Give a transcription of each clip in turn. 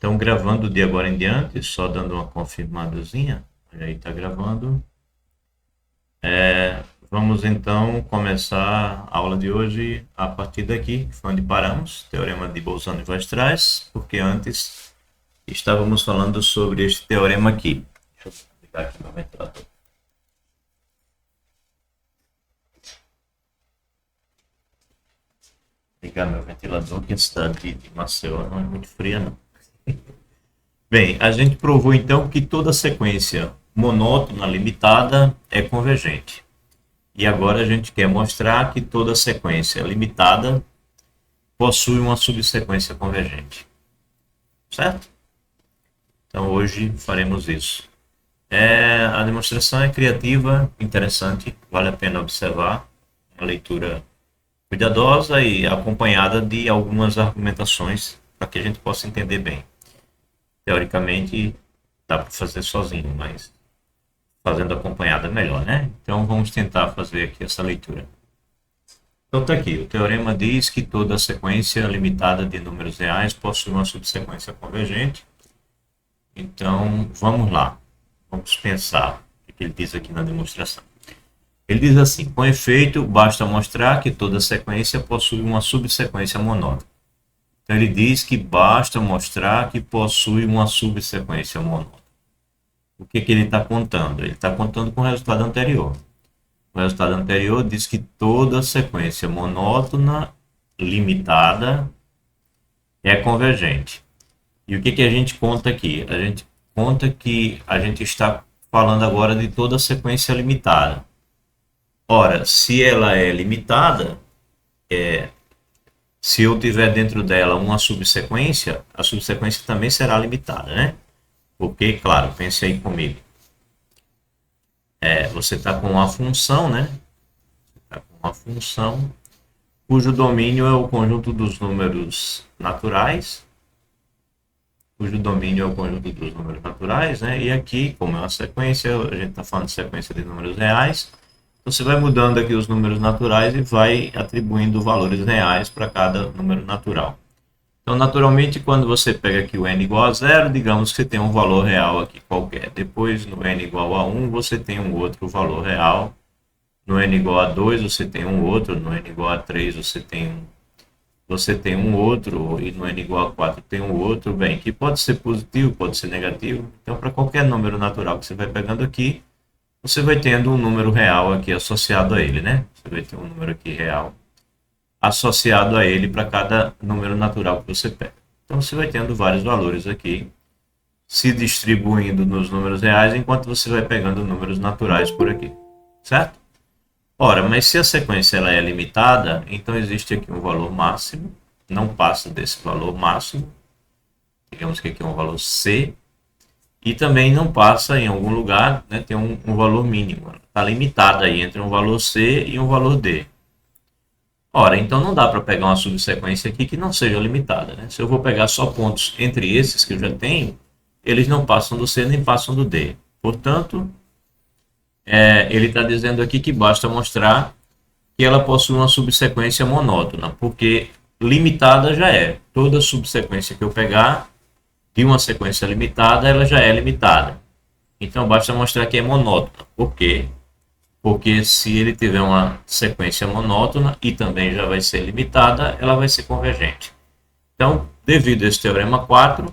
Então, gravando de agora em diante, só dando uma confirmadazinha. Aí está gravando. Vamos então começar a aula de hoje a partir daqui, que foi onde paramos, Teorema de Bolzano e Weierstrass, porque antes estávamos falando sobre este teorema aqui. Deixa eu ligar aqui meu ventilador. Ligar meu ventilador, que a cidade de Maceió não é muito fria, não. Bem, a gente provou então que toda sequência monótona limitada é convergente. E agora a gente quer mostrar que toda sequência limitada possui uma subsequência convergente. Certo? Então hoje faremos isso. A demonstração é criativa, interessante, vale a pena observar. Uma leitura cuidadosa e acompanhada de algumas argumentações para que a gente possa entender bem. Teoricamente, dá para fazer sozinho, mas fazendo acompanhada é melhor, né? Então vamos tentar fazer aqui essa leitura. Então está aqui, o teorema diz que toda sequência limitada de números reais possui uma subsequência convergente. Então vamos lá, vamos pensar o que ele diz aqui na demonstração. Ele diz assim: com efeito, basta mostrar que toda sequência possui uma subsequência monótona. Então ele diz que basta mostrar que possui uma subsequência monótona. O que ele está contando? Ele está contando com o resultado anterior. O resultado anterior diz que toda sequência monótona limitada é convergente. E o que a gente conta aqui? A gente conta que a gente está falando agora de toda sequência limitada. Ora, se ela é limitada, se eu tiver dentro dela uma subsequência, a subsequência também será limitada, né? Porque, claro, pense aí comigo. Você está com uma função, né? Está com uma função cujo domínio é o conjunto dos números naturais. Cujo domínio é o conjunto dos números naturais, né? E aqui, como é uma sequência, a gente está falando de sequência de números reais. Você vai mudando aqui os números naturais e vai atribuindo valores reais para cada número natural. Então, naturalmente, quando você pega aqui o n igual a 0, digamos que você tem um valor real aqui qualquer. Depois, no n igual a 1, você tem um outro valor real. No n igual a 2, você tem um outro. No n igual a 3, você tem um outro. E no n igual a 4, tem um outro. Bem, que pode ser positivo, pode ser negativo. Então, para qualquer número natural que você vai pegando aqui, você vai tendo um número real aqui associado a ele, né? Você vai ter um número aqui real associado a ele para cada número natural que você pega. Então você vai tendo vários valores aqui se distribuindo nos números reais enquanto você vai pegando números naturais por aqui, certo? Ora, mas se a sequência ela é limitada, então existe aqui um valor máximo, não passa desse valor máximo, digamos que aqui é um valor C, e também não passa em algum lugar, né, tem um valor mínimo, está limitada aí entre um valor C e um valor D. Ora, então não dá para pegar uma subsequência aqui que não seja limitada, né? Se eu vou pegar só pontos entre esses que eu já tenho, eles não passam do C nem passam do D. Portanto, ele está dizendo aqui que basta mostrar que ela possui uma subsequência monótona, porque limitada já é. Toda subsequência que eu pegar de uma sequência limitada, ela já é limitada. Então basta mostrar que é monótona. Por quê? Porque se ele tiver uma sequência monótona e também já vai ser limitada, ela vai ser convergente. Então, devido a esse teorema 4,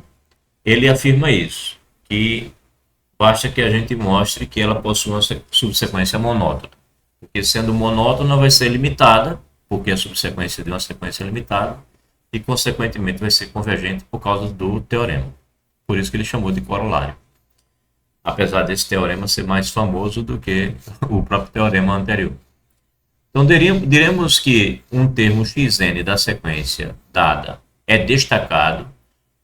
ele afirma isso, que basta que a gente mostre que ela possui uma subsequência monótona. Porque sendo monótona vai ser limitada, porque é a subsequência de uma sequência limitada, e consequentemente vai ser convergente por causa do teorema. Por isso que ele chamou de corolário. Apesar desse teorema ser mais famoso do que o próprio teorema anterior. Então, diremos que um termo xn da sequência dada é destacado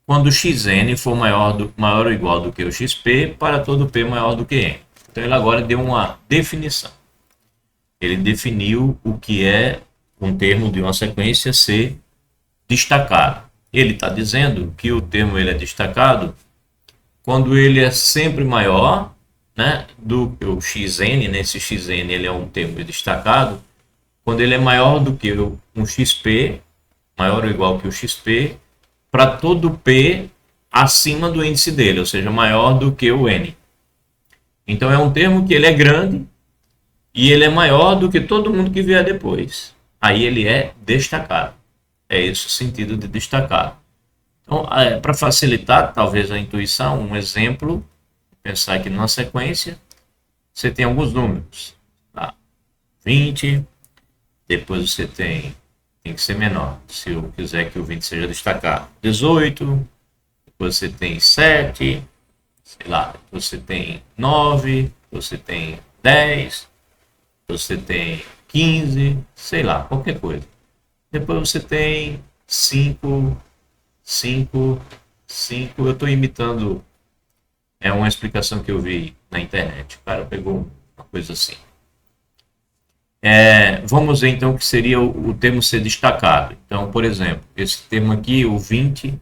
quando xn for maior ou igual do que o xp para todo p maior do que n. Então, ele agora deu uma definição. Ele definiu o que é um termo de uma sequência ser destacado. Ele está dizendo que o termo ele é destacado quando ele é sempre maior, né, do que o xn, nesse xn ele é um termo destacado, quando ele é maior do que um xp, maior ou igual que o xp, para todo p acima do índice dele, ou seja, maior do que o n. Então é um termo que ele é grande e ele é maior do que todo mundo que vier depois. Aí ele é destacado. É esse o sentido de destacado. Então, para facilitar talvez a intuição, um exemplo, pensar aqui numa sequência, você tem alguns números. Tá? 20, depois você tem que ser menor, se eu quiser que o 20 seja destacado. 18, depois você tem 7, sei lá, você tem 9, você tem 10, você tem 15, sei lá, qualquer coisa. Depois você tem 5, 5, 5. Eu estou imitando uma explicação que eu vi na internet. O cara pegou uma coisa assim. Vamos ver então o que seria o termo ser destacado. Então, por exemplo, esse termo aqui, o 20,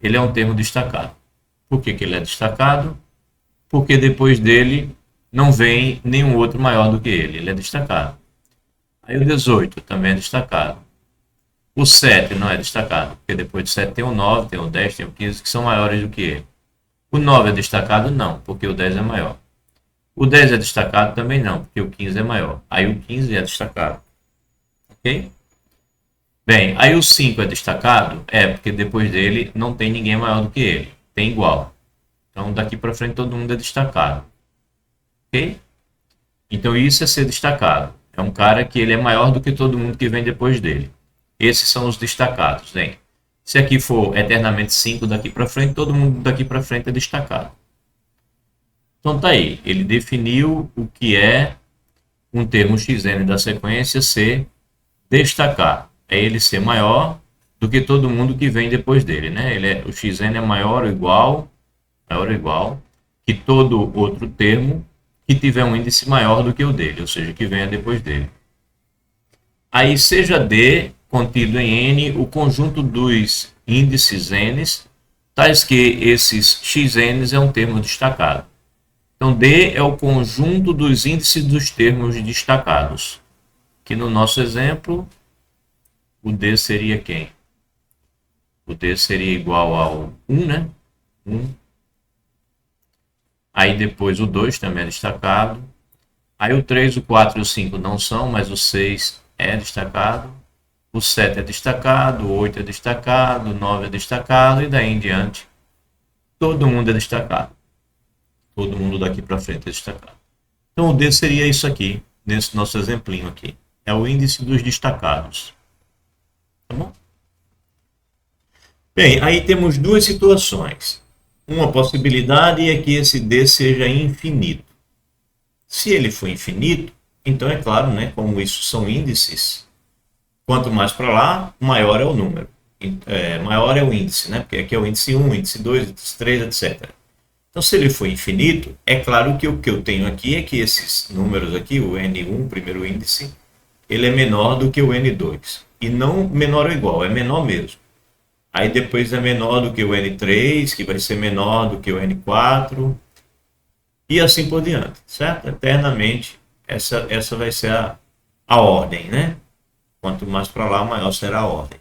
ele é um termo destacado. Por que ele é destacado? Porque depois dele não vem nenhum outro maior do que ele. Ele é destacado. Aí o 18 também é destacado. O 7 não é destacado, porque depois de 7 tem o 9, tem o 10, tem o 15, que são maiores do que ele. O 9 é destacado? Não, porque o 10 é maior. O 10 é destacado? Também não, porque o 15 é maior. Aí o 15 é destacado. Ok? Bem, aí o 5 é destacado? É, porque depois dele não tem ninguém maior do que ele. Tem igual. Então daqui para frente todo mundo é destacado. Ok? Então isso é ser destacado. É um cara que ele é maior do que todo mundo que vem depois dele. Esses são os destacados, hein? Se aqui for eternamente 5 daqui para frente, todo mundo daqui para frente é destacado. Então tá aí, ele definiu o que é um termo xn da sequência ser destacar. É ele ser maior do que todo mundo que vem depois dele, né? O xn é maior ou igual que todo outro termo que tiver um índice maior do que o dele, ou seja, que venha depois dele. Aí seja D contido em N o conjunto dos índices N, tais que esses xn é um termo destacado. Então, D é o conjunto dos índices dos termos destacados. Que no nosso exemplo, o D seria quem? O D seria igual ao 1, né? 1. Aí depois o 2 também é destacado. Aí o 3, o 4 e o 5 não são, mas o 6 é destacado. O 7 é destacado, o 8 é destacado, o 9 é destacado e daí em diante todo mundo é destacado. Todo mundo daqui para frente é destacado. Então o D seria isso aqui, nesse nosso exemplinho aqui. É o índice dos destacados. Tá bom? Bem, aí temos duas situações. Uma possibilidade é que esse D seja infinito. Se ele for infinito, então é claro, né, como isso são índices, quanto mais para lá, maior é o número. Maior é o índice, né? Porque aqui é o índice 1, índice 2, índice 3, etc. Então, se ele for infinito, é claro que o que eu tenho aqui é que esses números aqui, o N1, primeiro índice, ele é menor do que o N2. E não menor ou igual, é menor mesmo. Aí depois é menor do que o N3, que vai ser menor do que o N4, e assim por diante, certo? Eternamente, essa vai ser a ordem, né? Quanto mais para lá, maior será a ordem.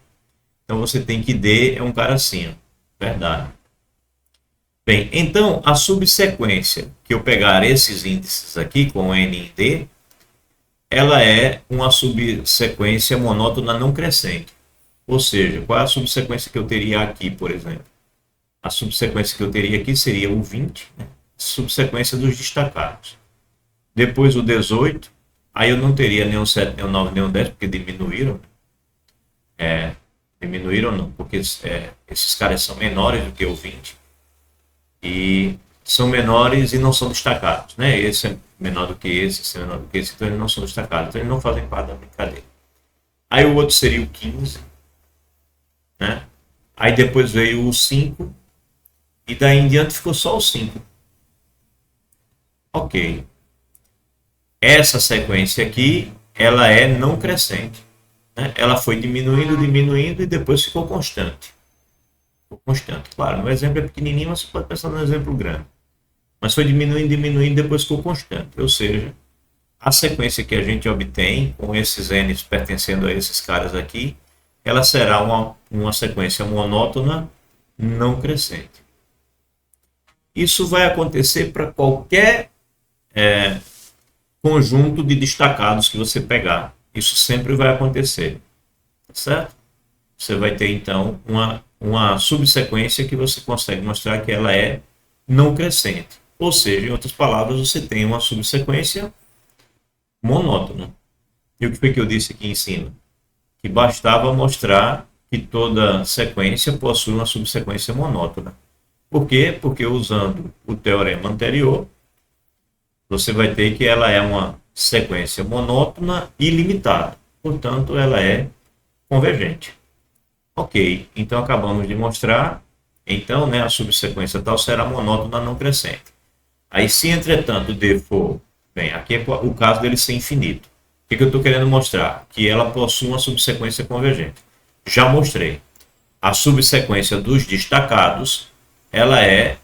Então você tem que D é um cara assim, ó. Verdade. Bem, então a subsequência que eu pegar esses índices aqui com N e D, ela é uma subsequência monótona não crescente. Ou seja, qual é a subsequência que eu teria aqui, por exemplo? A subsequência que eu teria aqui seria o 20, né? Subsequência dos destacados. Depois o 18, aí eu não teria nem o 7, nem o 9, nem o 10, porque diminuíram. Diminuíram não, porque esses caras são menores do que o 20. E são menores e não são destacados, né? Esse é menor do que esse é menor do que esse, então eles não são destacados, então eles não fazem parte da brincadeira. Aí o outro seria o 15, né? Aí depois veio o 5, e daí em diante ficou só o 5. Ok. Essa sequência aqui, ela é não crescente, né? Ela foi diminuindo, diminuindo e depois ficou constante. Constante. Claro, no exemplo é pequenininho, mas você pode pensar no exemplo grande. Mas foi diminuindo, diminuindo, depois ficou constante. Ou seja, a sequência que a gente obtém com esses n pertencendo a esses caras aqui, ela será uma sequência monótona não crescente. Isso vai acontecer para qualquer conjunto de destacados que você pegar. Isso sempre vai acontecer, tá certo? Você vai ter, então, uma subsequência que você consegue mostrar que ela é não crescente. Ou seja, em outras palavras, você tem uma subsequência monótona. E o que foi que eu disse aqui em cima? Que bastava mostrar que toda sequência possui uma subsequência monótona. Por quê? Porque usando o teorema anterior, você vai ter que ela é uma sequência monótona ilimitada. Portanto, ela é convergente. Ok, então acabamos de mostrar, então, né, a subsequência tal será monótona não crescente. Aí, se entretanto D for, bem, aqui é o caso dele ser infinito. O que eu estou querendo mostrar? Que ela possui uma subsequência convergente. Já mostrei. A subsequência dos destacados, ela é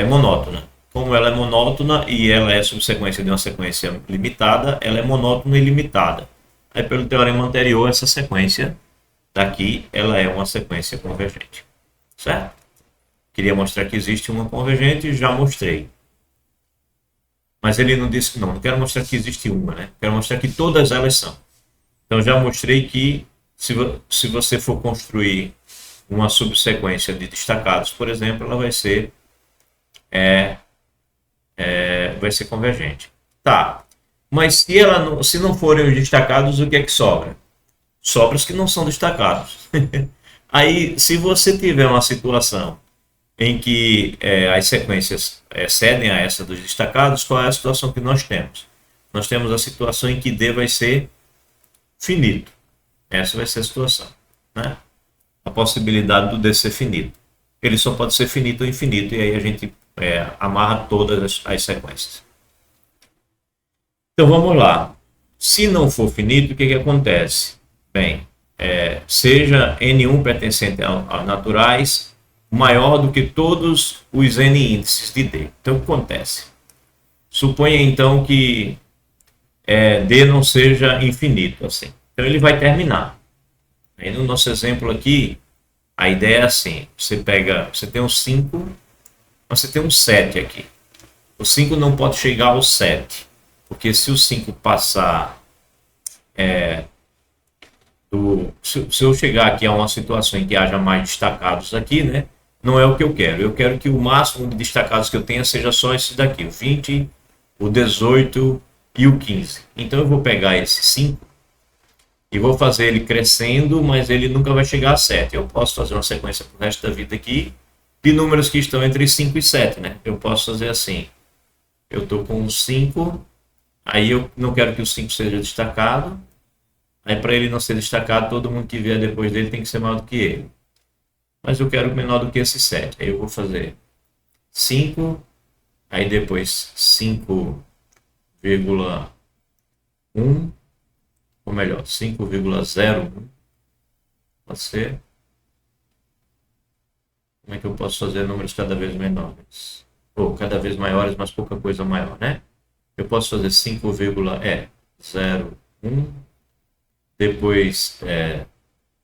monótona. Como ela é monótona e ela é subsequência de uma sequência limitada, ela é monótona e limitada. Aí, pelo teorema anterior, essa sequência daqui, ela é uma sequência convergente. Certo? Queria mostrar que existe uma convergente, já mostrei. Mas ele não disse que não quero mostrar que existe uma, né? Quero mostrar que todas elas são. Então, já mostrei que se você for construir uma subsequência de destacados, por exemplo, ela vai ser convergente. Tá. Mas se não forem os destacados, o que é que sobra? Sobra os que não são destacados. Aí, se você tiver uma situação em que as sequências cedem a essa dos destacados, qual é a situação que nós temos? Nós temos a situação em que D vai ser finito. Essa vai ser a situação, né? A possibilidade do D ser finito. Ele só pode ser finito ou infinito, e aí a gente amarra todas as sequências. Então vamos lá. Se não for finito, o que acontece? Bem, seja N1 pertencente a naturais maior do que todos os N índices de D. Então o que acontece? Suponha então que D não seja infinito assim. Então ele vai terminar. Aí no nosso exemplo aqui, a ideia é assim: você tem um 5, você tem um 7 aqui. O 5 não pode chegar ao 7, porque se o 5 passar se eu chegar aqui a uma situação em que haja mais destacados aqui, né, não é o que eu quero. Eu quero que o máximo de destacados que eu tenha seja só esses daqui, o 20, o 18 e o 15. Então eu vou pegar esse 5 e vou fazer ele crescendo, mas ele nunca vai chegar a 7. Eu posso fazer uma sequência para o resto da vida aqui de números que estão entre 5 e 7, né? Eu posso fazer assim. Eu estou com o 5, aí eu não quero que o 5 seja destacado. Aí, para ele não ser destacado, todo mundo que vier depois dele tem que ser maior do que ele. Mas eu quero menor do que esse 7. Aí eu vou fazer 5, aí depois 5,1, ou melhor, 5,01. Pode ser. Como é que eu posso fazer números cada vez menores? Ou cada vez maiores, mas pouca coisa maior, né? Eu posso fazer 5,01. Depois,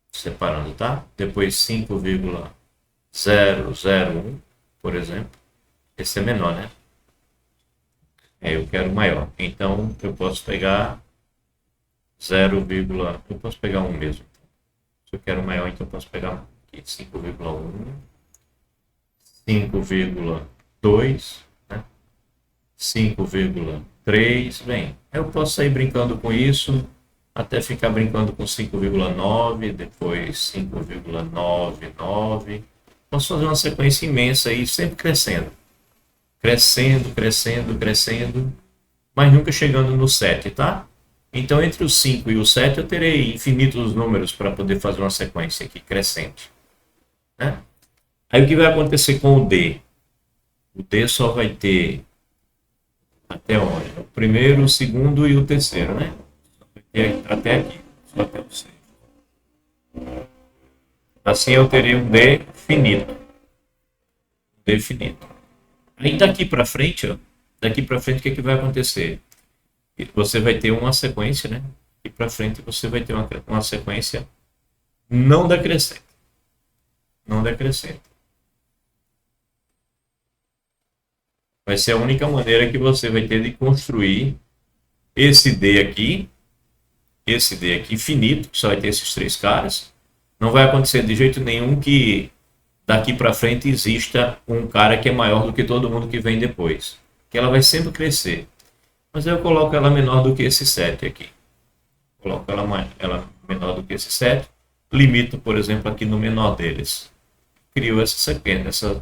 separando, tá? Depois 5,001, por exemplo. Esse é menor, né? Eu quero maior. Então, eu posso pegar 0, eu posso pegar 1 mesmo. Se eu quero maior, então eu posso pegar aqui 5,1, 5,2, né? 5,3. Bem, eu posso sair brincando com isso até ficar brincando com 5,9, depois 5,99. Posso fazer uma sequência imensa aí, sempre crescendo. Crescendo, crescendo, crescendo, mas nunca chegando no 7, tá? Então, entre o 5 e o 7, eu terei infinitos números para poder fazer uma sequência aqui, crescente. Né? Aí, o que vai acontecer com o D? O D só vai ter até onde? O primeiro, o segundo e o terceiro, né? Até aqui, só até o 6. Assim eu terei um D finito. D finito. Aí daqui para frente, ó, daqui para frente o que vai acontecer? Você vai ter uma sequência, né? E para frente você vai ter uma sequência não decrescente. Não decrescente. Vai ser a única maneira que você vai ter de construir esse D aqui infinito, que só vai ter esses três caras. Não vai acontecer de jeito nenhum que daqui para frente exista um cara que é maior do que todo mundo que vem depois. Que ela vai sempre crescer. Mas eu coloco ela menor do que esse 7 aqui. Coloco ela menor do que esse 7. Limito, por exemplo, aqui no menor deles. Crio essa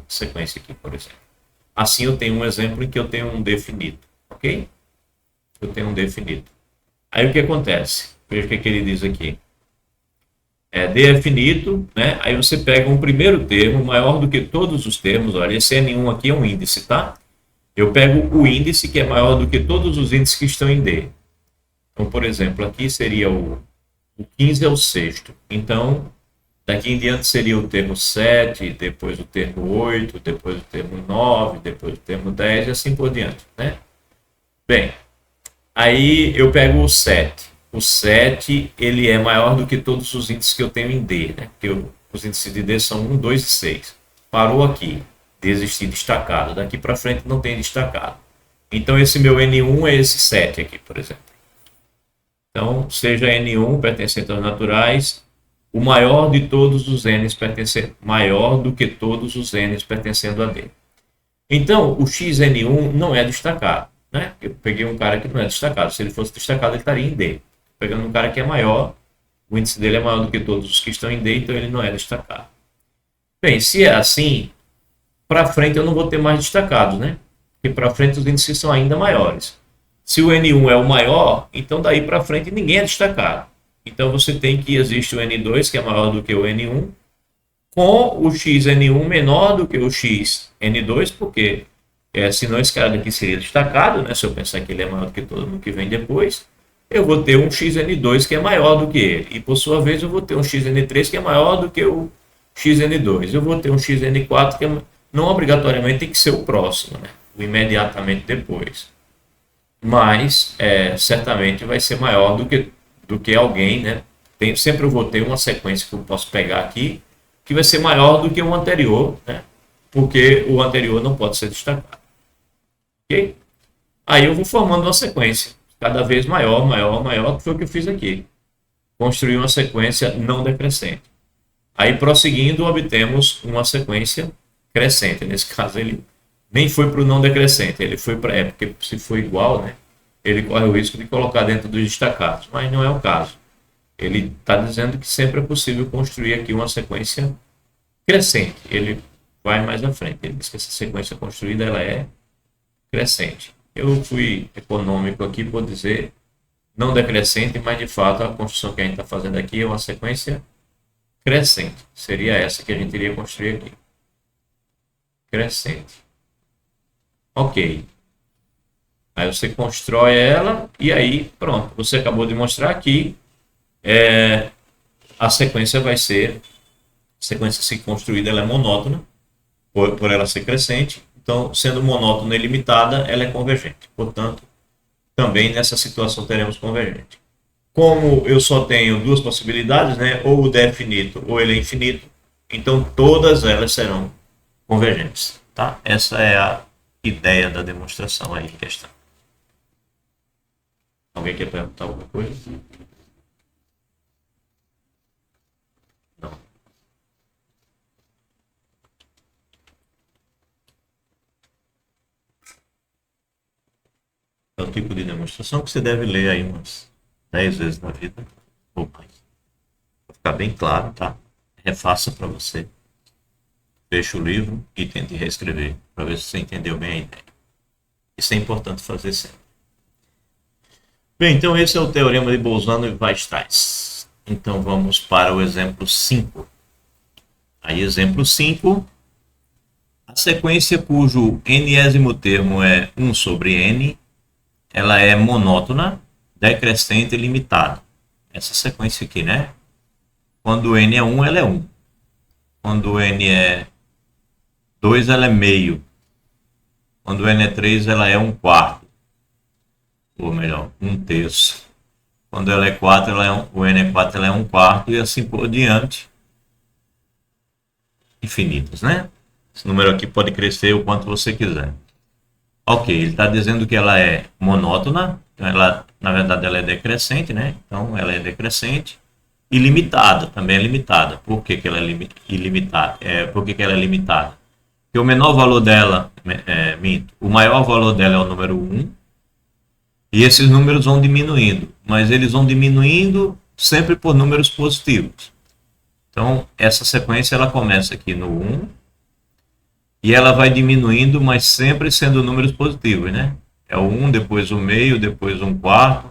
sequência aqui, por exemplo. Assim eu tenho um exemplo em que eu tenho um definido. Ok? Eu tenho um definido. Aí o que acontece? Veja o que ele diz aqui. D é finito, né? Aí você pega um primeiro termo maior do que todos os termos. Olha, esse N1 aqui é um índice, tá? Eu pego o índice que é maior do que todos os índices que estão em D. Então, por exemplo, aqui seria o 15 é o sexto. Então, daqui em diante seria o termo 7, depois o termo 8, depois o termo 9, depois o termo 10 e assim por diante, né? Bem, aí eu pego o 7. O 7 ele é maior do que todos os índices que eu tenho em D, né? Porque os índices de D são 1, 2 e 6. Parou aqui, desistir destacado. Daqui para frente não tem destacado. Então esse meu N1 é esse 7 aqui, por exemplo. Então, seja N1 pertencente aos naturais, o maior de todos os N's pertencendo, maior do que todos os N's pertencendo a D. Então, o XN1 não é destacado, né? Eu peguei um cara que não é destacado. Se ele fosse destacado, ele estaria em D. Pegando um cara que é maior, o índice dele é maior do que todos os que estão em D, então ele não é destacado. Bem, se é assim, para frente eu não vou ter mais destacados, né? Porque para frente os índices são ainda maiores. Se o N1 é o maior, então daí para frente ninguém é destacado. Então você tem que existe o N2, que é maior do que o N1, com o XN1 menor do que o XN2, porque senão esse cara daqui seria destacado, né? Se eu pensar que ele é maior do que todo mundo que vem depois, eu vou ter um XN2 que é maior do que ele. E por sua vez eu vou ter um XN3 que é maior do que o XN2. Eu vou ter um XN4 que não obrigatoriamente tem que ser o próximo, né? O imediatamente depois. Mas certamente vai ser maior do que alguém, né? Sempre eu vou ter uma sequência que eu posso pegar aqui que vai ser maior do que o anterior, né? Porque o anterior não pode ser destacado. Ok? Aí eu vou formando uma sequência cada vez maior, maior, maior, que foi o que eu fiz aqui. Construir uma sequência não decrescente. Aí, prosseguindo, obtemos uma sequência crescente. Nesse caso, ele nem foi para o não decrescente, ele foi para porque se for igual, né, ele corre o risco de colocar dentro dos destacados, mas não é o caso. Ele está dizendo que sempre é possível construir aqui uma sequência crescente. Ele vai mais à frente. Ele diz que essa sequência construída ela é crescente. Eu fui econômico aqui, vou dizer não decrescente, mas de fato a construção que a gente está fazendo aqui é uma sequência crescente. Seria essa que a gente iria construir aqui. Crescente. Ok. Aí você constrói ela e aí pronto. Você acabou de mostrar aqui. A sequência vai ser. A sequência se construída ela é monótona, por ela ser crescente. Então, sendo monótona e limitada, ela é convergente. Portanto, também nessa situação teremos convergente. Como eu só tenho duas possibilidades, né? Ou o D é finito ou ele é infinito, então todas elas serão convergentes. Tá? Essa é a ideia da demonstração aí em questão. Alguém quer perguntar alguma coisa? Não. É o tipo de demonstração que você deve ler aí umas 10 vezes na vida, ou mais. Para ficar bem claro, tá? Refaça para você. Feche o livro e tente reescrever para ver se você entendeu bem a ideia. Isso é importante fazer sempre. Bem, então esse é o teorema de Bolzano e Weierstrass. Então vamos para o exemplo 5. Aí, exemplo 5. A sequência cujo nésimo termo é 1 sobre n, ela é monótona, decrescente e limitada. Essa sequência aqui, né? Quando n é 1, ela é 1. Quando n é 2, ela é meio. Quando n é 3, ela é 1/4. Ou melhor, 1/3. Quando ela é 4, o n é 4, ela é 1/4 e assim por diante. Infinitas, né? Esse número aqui pode crescer o quanto você quiser. Ok, ele está dizendo que ela é monótona, então ela, na verdade, ela é decrescente, né? Então ela é decrescente e limitada, também é limitada. Por que, que ela é ilimitada? Por que, que ela é limitada? Porque o menor valor dela, minto, o maior valor dela é o número um e esses números vão diminuindo, mas eles vão diminuindo sempre por números positivos. Então, essa sequência ela começa aqui no um e ela vai diminuindo, mas sempre sendo números positivos, né? É o um, depois o meio, depois um quarto,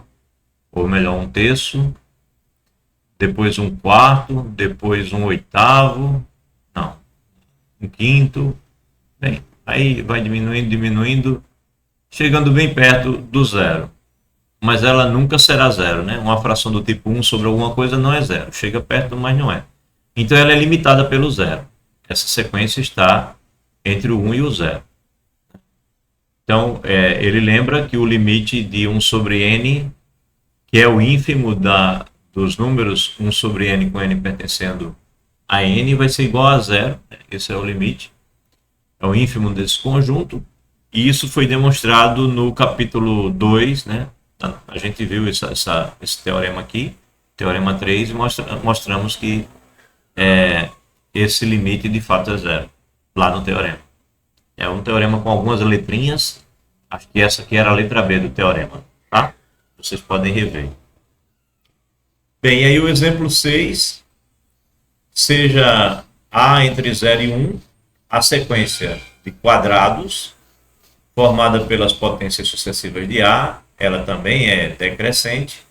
ou melhor, um terço, depois um quarto, depois um oitavo, não, um quinto, bem, aí vai diminuindo, diminuindo, chegando bem perto do zero. Mas ela nunca será zero, né? Uma fração do tipo um sobre alguma coisa não é zero, chega perto, mas não é. Então ela é limitada pelo zero. Essa sequência está entre o 1 e o zero. Então, ele lembra que o limite de 1 sobre n, que é o ínfimo dos números 1 sobre n com n pertencendo a n, vai ser igual a zero. Esse é o limite. É o ínfimo desse conjunto. E isso foi demonstrado no capítulo 2, né? A gente viu esse teorema aqui, teorema 3, e mostramos que esse limite de fato é zero, lá no teorema. É um teorema com algumas letrinhas. Acho que essa aqui era a letra B do teorema, tá? Vocês podem rever. Bem, aí o exemplo 6, seja A entre 0 e 1, a sequência de quadrados formada pelas potências sucessivas de A, ela também é decrescente,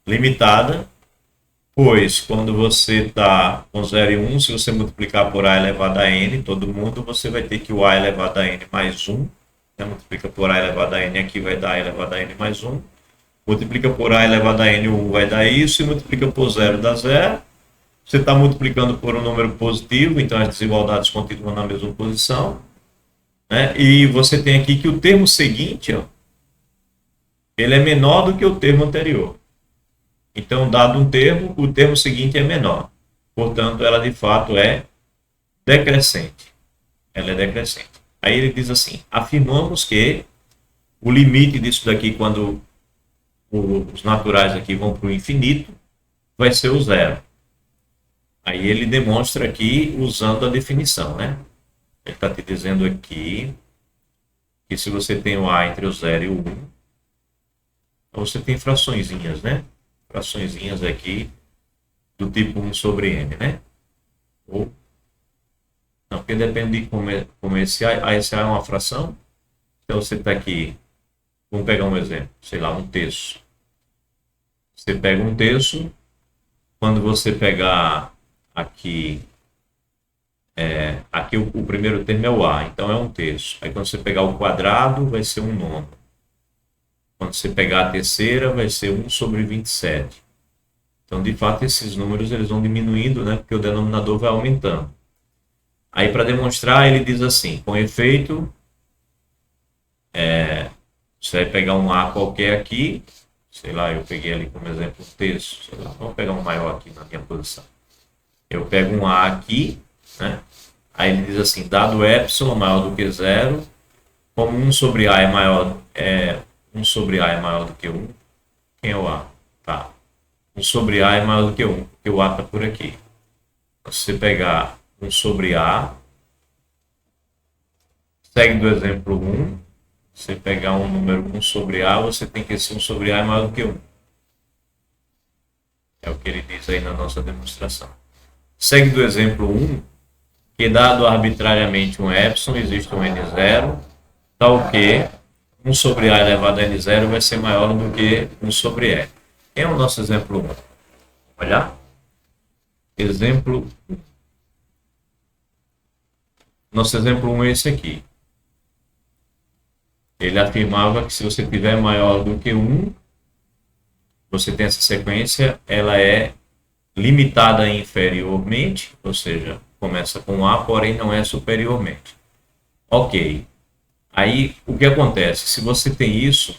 limitada, pois quando você está com 0 e 1, se você multiplicar por A elevado a N, todo mundo, você vai ter que o A elevado a N mais 1, né? Multiplica por A elevado a N, aqui vai dar A elevado a N mais 1, multiplica por A elevado a N, 1 vai dar isso, e multiplica por 0 dá 0. Você está multiplicando por um número positivo, então as desigualdades continuam na mesma posição, né? E você tem aqui que o termo seguinte, ó, ele é menor do que o termo anterior. Então, dado um termo, o termo seguinte é menor. Portanto, ela de fato é decrescente. Ela é decrescente. Aí ele diz assim: afirmamos que o limite disso daqui, quando os naturais aqui vão para o infinito, vai ser o zero. Aí ele demonstra aqui usando a definição, né? Ele está te dizendo aqui que se você tem o A entre o 0 e o 1, você tem fraçõezinhas, né? Fraçõezinhas aqui do tipo 1 sobre n, né? Ou, não, porque depende de como esse A. Esse A é uma fração. Então você está aqui, vamos pegar um exemplo, sei lá, um terço. Você pega um terço, quando você pegar aqui, aqui o primeiro termo é o A, então é um terço. Aí quando você pegar o quadrado, vai ser um nono. Quando você pegar a terceira, vai ser 1 sobre 27. Então, de fato, esses números eles vão diminuindo, né? Porque o denominador vai aumentando. Aí, para demonstrar, ele diz assim: com efeito, você vai pegar um A qualquer aqui, sei lá, eu peguei ali como exemplo um terço, sei lá, vamos pegar um maior aqui na minha posição. Eu pego um A aqui, né? Aí ele diz assim: dado epsilon maior do que zero, como 1 sobre A é maior, 1 sobre A é maior do que 1, quem é o A? Tá. 1 sobre A é maior do que 1, porque o A está por aqui. Se você pegar 1 sobre A, segue do exemplo 1, você pegar um número 1 sobre A, você tem que ser 1 sobre A é maior do que 1. É o que ele diz aí na nossa demonstração. Segue do exemplo 1, que dado arbitrariamente um epsilon, existe um n0, tal que 1 sobre A elevado a n0 vai ser maior do que 1 sobre n. Quem é o nosso exemplo 1? Olha. Exemplo 1. Nosso exemplo 1 é esse aqui. Ele afirmava que se você tiver maior do que 1, você tem essa sequência, ela é limitada inferiormente, ou seja, começa com A, porém não é superiormente. Ok. Aí, o que acontece? Se você tem isso,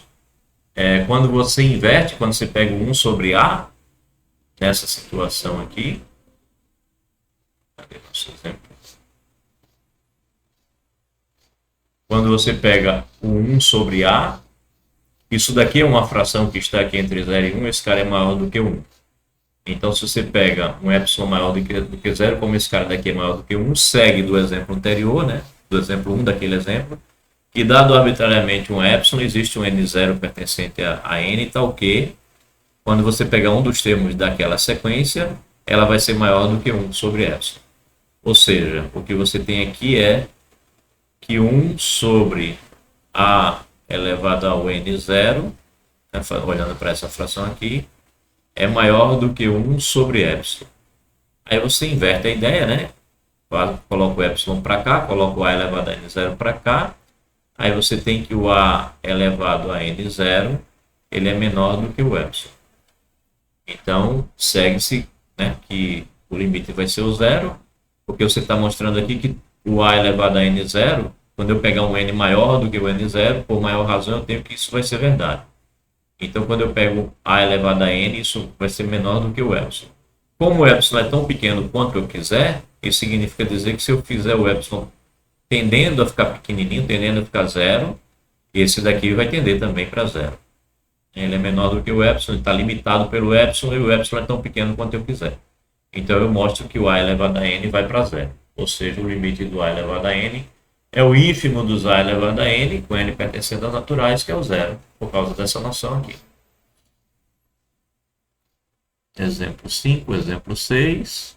quando você inverte, quando você pega o 1 sobre A, nessa situação aqui, cadê nosso exemplo? Quando você pega o 1 sobre A, isso daqui é uma fração que está aqui entre 0 e 1, esse cara é maior do que 1. Então, se você pega um epsilon maior do que 0, como esse cara daqui é maior do que 1, segue do exemplo anterior, né? Do exemplo 1 daquele exemplo, e dado arbitrariamente um epsilon, existe um n0 pertencente a n, tal que, quando você pegar um dos termos daquela sequência, ela vai ser maior do que 1 sobre epsilon. Ou seja, o que você tem aqui é que 1 sobre a elevado ao n0, né, olhando para essa fração aqui, é maior do que 1 sobre epsilon. Aí você inverte a ideia, né? Coloca o epsilon para cá, coloca o a elevado a n0 para cá. Aí você tem que o a elevado a n0, ele é menor do que o epsilon. Então, segue-se, né, que o limite vai ser o zero, porque você está mostrando aqui que o a elevado a n0, quando eu pegar um n maior do que o n0, por maior razão, eu tenho que isso vai ser verdade. Então, quando eu pego a elevado a n, isso vai ser menor do que o epsilon. Como o epsilon é tão pequeno quanto eu quiser, isso significa dizer que se eu fizer o epsilon tendendo a ficar pequenininho, tendendo a ficar zero, esse daqui vai tender também para zero. Ele é menor do que o epsilon, está limitado pelo epsilon, e o epsilon é tão pequeno quanto eu quiser. Então, eu mostro que o a elevado a n vai para zero. Ou seja, o limite do a elevado a n é o ínfimo dos a elevado a n, com n pertencendo a naturais, que é o zero, por causa dessa noção aqui. Exemplo 5, exemplo 6.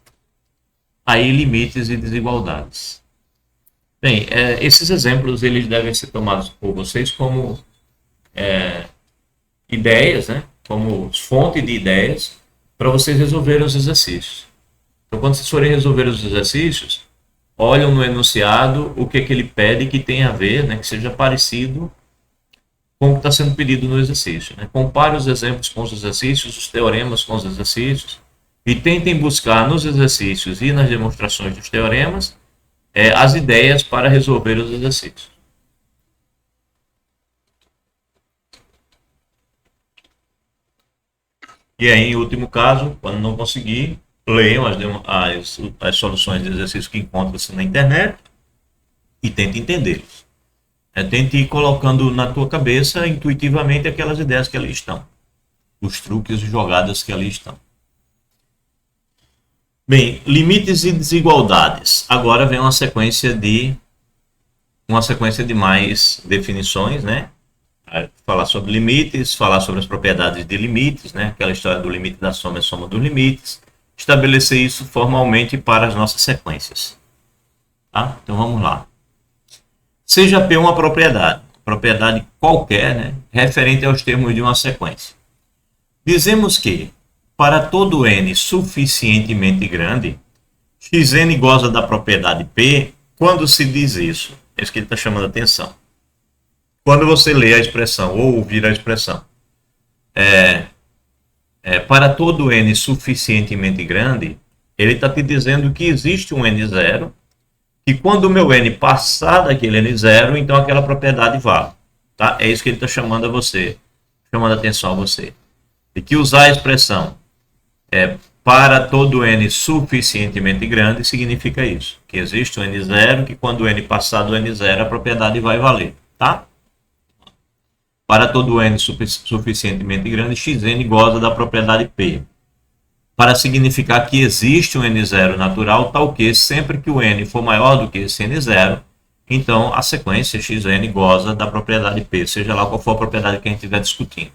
Aí, limites e desigualdades. Bem, esses exemplos eles devem ser tomados por vocês como ideias, né? Como fonte de ideias para vocês resolverem os exercícios. Então, quando vocês forem resolver os exercícios, olham no enunciado o que ele pede que tenha a ver, né? Que seja parecido com o que está sendo pedido no exercício. Né? Compare os exemplos com os exercícios, os teoremas com os exercícios, e tentem buscar nos exercícios e nas demonstrações dos teoremas as ideias para resolver os exercícios. E aí, em último caso, quando não conseguir, leiam as soluções de exercício que encontram-se na internet e tente entendê-los. Tente ir colocando na tua cabeça intuitivamente aquelas ideias que ali estão, os truques e jogadas que ali estão. Bem, limites e desigualdades. Agora vem uma sequência de mais definições, né? Falar sobre limites, falar sobre as propriedades de limites, né? Aquela história do limite da soma é soma dos limites. Estabelecer isso formalmente para as nossas sequências. Tá? Então vamos lá. Seja P uma propriedade qualquer, né? Referente aos termos de uma sequência. Dizemos que, para todo n suficientemente grande, xn goza da propriedade P quando se diz isso. É isso que ele está chamando a atenção. Quando você lê a expressão ou ouvir a expressão, para todo n suficientemente grande, ele está te dizendo que existe um n0, e quando o meu n passar daquele n0, então aquela propriedade vale. Tá? É isso que ele está chamando a você, chamando a atenção a você. E que usar a expressão para todo n suficientemente grande significa isso, que existe um n0, que quando o n passar do n0, a propriedade vai valer. Tá? Para todo n suficientemente grande, xn goza da propriedade P. Para significar que existe um n0 natural, tal que sempre que o n for maior do que esse n0, então a sequência xn goza da propriedade P, seja lá qual for a propriedade que a gente estiver discutindo.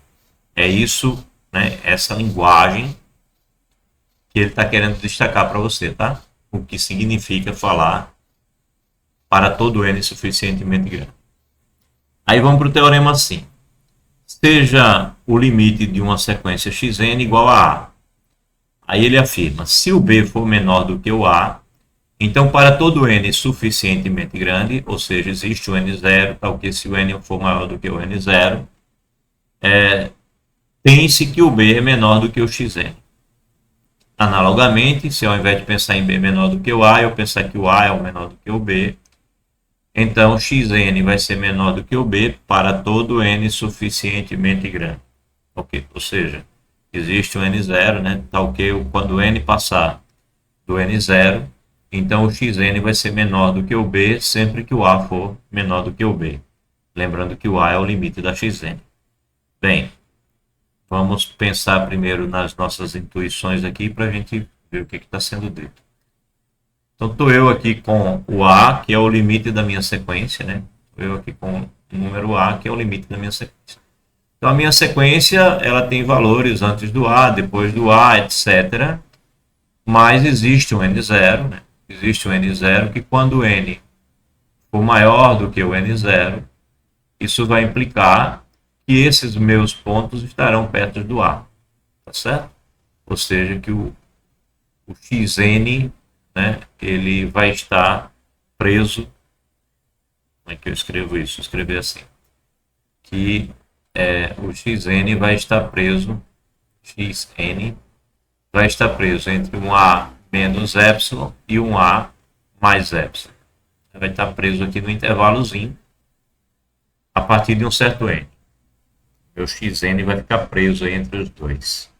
É isso, né, essa linguagem que ele está querendo destacar para você, tá? O que significa falar para todo n suficientemente grande. Aí vamos para o teorema assim. Seja o limite de uma sequência xn igual a A. Aí ele afirma, se o B for menor do que o A, então para todo n suficientemente grande, ou seja, existe o n0, tal que se o n for maior do que o n0, tem-se que o B é menor do que o xn. Analogamente, se ao invés de pensar em B menor do que o A, eu pensar que o A é o menor do que o B, então xn vai ser menor do que o B para todo n suficientemente grande. Ok? Ou seja, existe um n0, né? Tal que quando n passar do n0, Então o xn vai ser menor do que o b sempre que o a for menor do que o b. Lembrando que o a é o limite da xn. Bem, vamos pensar primeiro nas nossas intuições aqui para a gente ver o que está sendo dito. Então estou eu aqui com o a, que é o limite da minha sequência, né? Estou eu aqui com o número a, que é o limite da minha sequência. Então a minha sequência ela tem valores antes do a, depois do a, etc. Mas existe um n0, né? Existe um n0 que quando o n for maior do que o n0, isso vai implicar que esses meus pontos estarão perto do a, tá certo? Ou seja, que o xn, né, ele vai estar preso. Como é que eu escrevo isso? Eu escrevi assim, que o xn vai estar preso, xn vai estar preso entre um a menos epsilon e um a mais epsilon. Vai estar preso aqui no intervalozinho a partir de um certo n. Meu xn vai ficar preso aí entre os dois.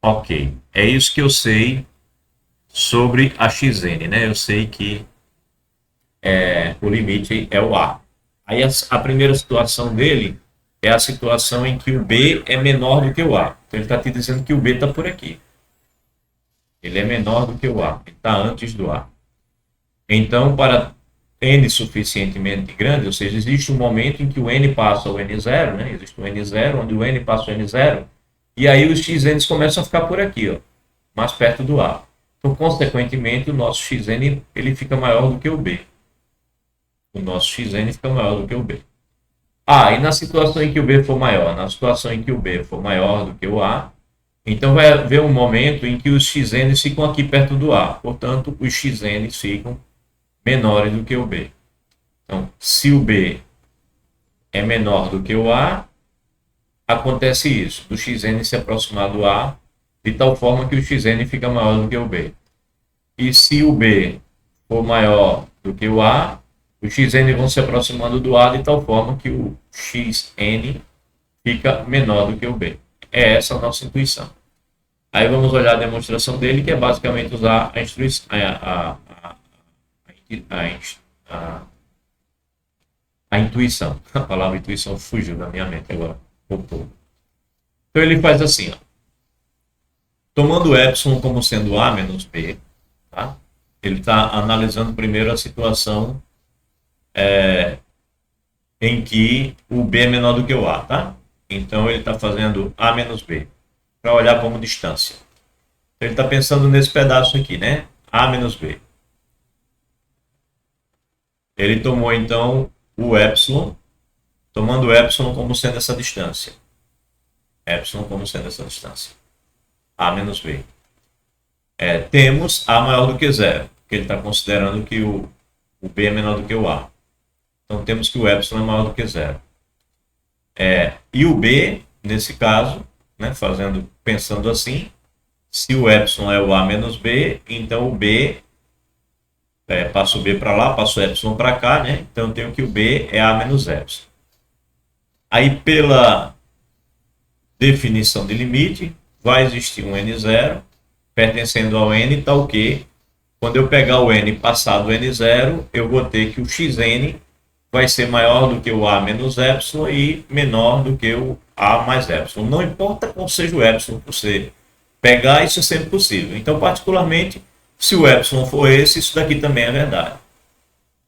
Ok, é isso que eu sei sobre a xn, né? Eu sei que o limite é o a. Aí a primeira situação dele é a situação em que o b é menor do que o a. Então ele está te dizendo que o b está por aqui. Ele é menor do que o a, ele está antes do a. Então, para n suficientemente grande, ou seja, existe um momento em que o n passa o n0, né? Existe um n0, onde o n passa o n0, e aí os xn's começam a ficar por aqui, ó, mais perto do a. Então, consequentemente, o nosso xn ele fica maior do que o b. O nosso xn fica maior do que o b. Ah, e na situação em que o b for maior? Na situação em que o b for maior do que o a, então vai haver um momento em que os xn's ficam aqui perto do a. Portanto, os xn's ficam menores do que o b. Então, se o b é menor do que o a, acontece isso, do xn se aproximar do a, de tal forma que o xn fica maior do que o b. E se o b for maior do que o a, os xn vão se aproximando do a de tal forma que o xn fica menor do que o b. É essa a nossa intuição. Aí vamos olhar a demonstração dele, que é basicamente usar a instrução, a intuição. A palavra intuição fugiu da minha mente agora. Então ele faz assim, ó. Tomando epsilon como sendo a menos b, tá? Ele está analisando primeiro a situação em que o b é menor do que o a, tá? Então ele está fazendo a menos b para olhar como distância. Então, ele está pensando nesse pedaço aqui, né? A menos b. Ele tomou então o epsilon, tomando o epsilon como sendo essa distância. Epsilon como sendo essa distância. A menos b. Temos a maior do que zero, porque ele está considerando que o b é menor do que o a. Então temos que o epsilon é maior do que zero. E o b, nesse caso, né, pensando assim, se o epsilon é o a menos b, então o b, passo o b para lá, passo o epsilon para cá, né? Então eu tenho que o b é a menos epsilon. Aí pela definição de limite, vai existir um n0 pertencendo ao n, tal que quando eu pegar o n passado o n0, eu vou ter que o xn vai ser maior do que o a menos epsilon e menor do que o a mais epsilon. Não importa qual seja o epsilon que você pegar, isso é sempre possível. Então, particularmente, se o epsilon for esse, isso daqui também é verdade.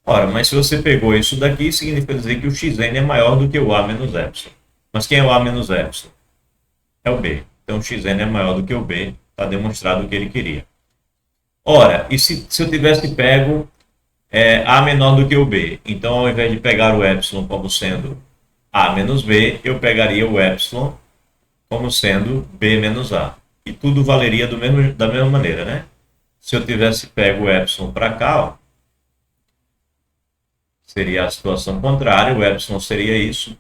Ora, mas se você pegou isso daqui, significa dizer que o xn é maior do que o a menos epsilon. Mas quem é o a menos epsilon? É o b. Então, o xn é maior do que o b. Está demonstrado o que ele queria. Ora, e se eu tivesse pego a menor do que o b? Então, ao invés de pegar o epsilon como sendo a menos b, eu pegaria o epsilon como sendo b menos a. E tudo valeria da mesma maneira, né? Se eu tivesse pego o epsilon para cá, ó, seria a situação contrária, o epsilon seria isso.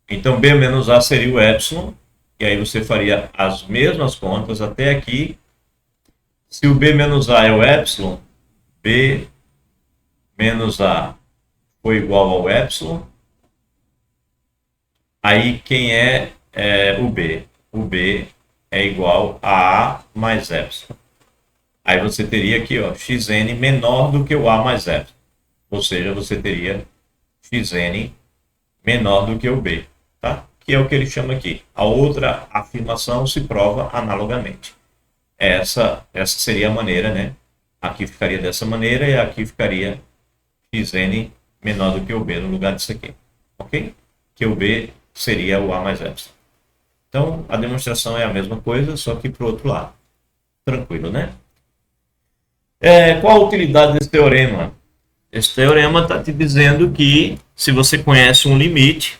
Então, b menos a seria o epsilon, e aí você faria as mesmas contas até aqui. Se o b menos a é o epsilon, b menos a foi igual ao epsilon, aí quem é o b? O b é igual a mais epsilon. Aí você teria aqui, ó, xn menor do que o a mais zero. Ou seja, você teria xn menor do que o b, tá? Que é o que ele chama aqui. A outra afirmação se prova analogamente. Essa seria a maneira, né? Aqui ficaria dessa maneira e aqui ficaria xn menor do que o b no lugar disso aqui, ok? Que o b seria o a mais epsilon. Então, a demonstração é a mesma coisa, só que para o outro lado. Tranquilo, né? Qual a utilidade desse teorema? Esse teorema está te dizendo que se você conhece um limite,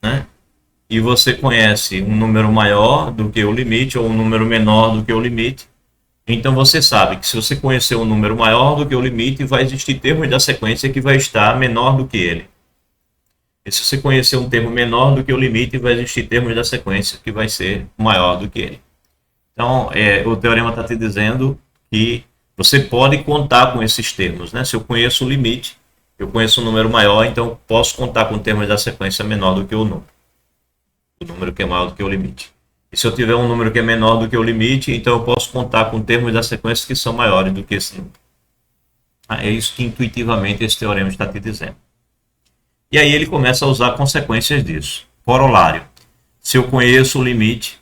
né, e você conhece um número maior do que o limite ou um número menor do que o limite, então você sabe que se você conhecer um número maior do que o limite, vai existir termos da sequência que vai estar menor do que ele. E se você conhecer um termo menor do que o limite, vai existir termos da sequência que vai ser maior do que ele. Então, o teorema está te dizendo que você pode contar com esses termos, né? Se eu conheço o limite, eu conheço um número maior, então posso contar com termos da sequência menor do que o número que é maior do que o limite. E se eu tiver um número que é menor do que o limite, então eu posso contar com termos da sequência que são maiores do que esse número. É isso que intuitivamente esse teorema está te dizendo. E aí ele começa a usar consequências disso. Corolário. Se eu conheço o limite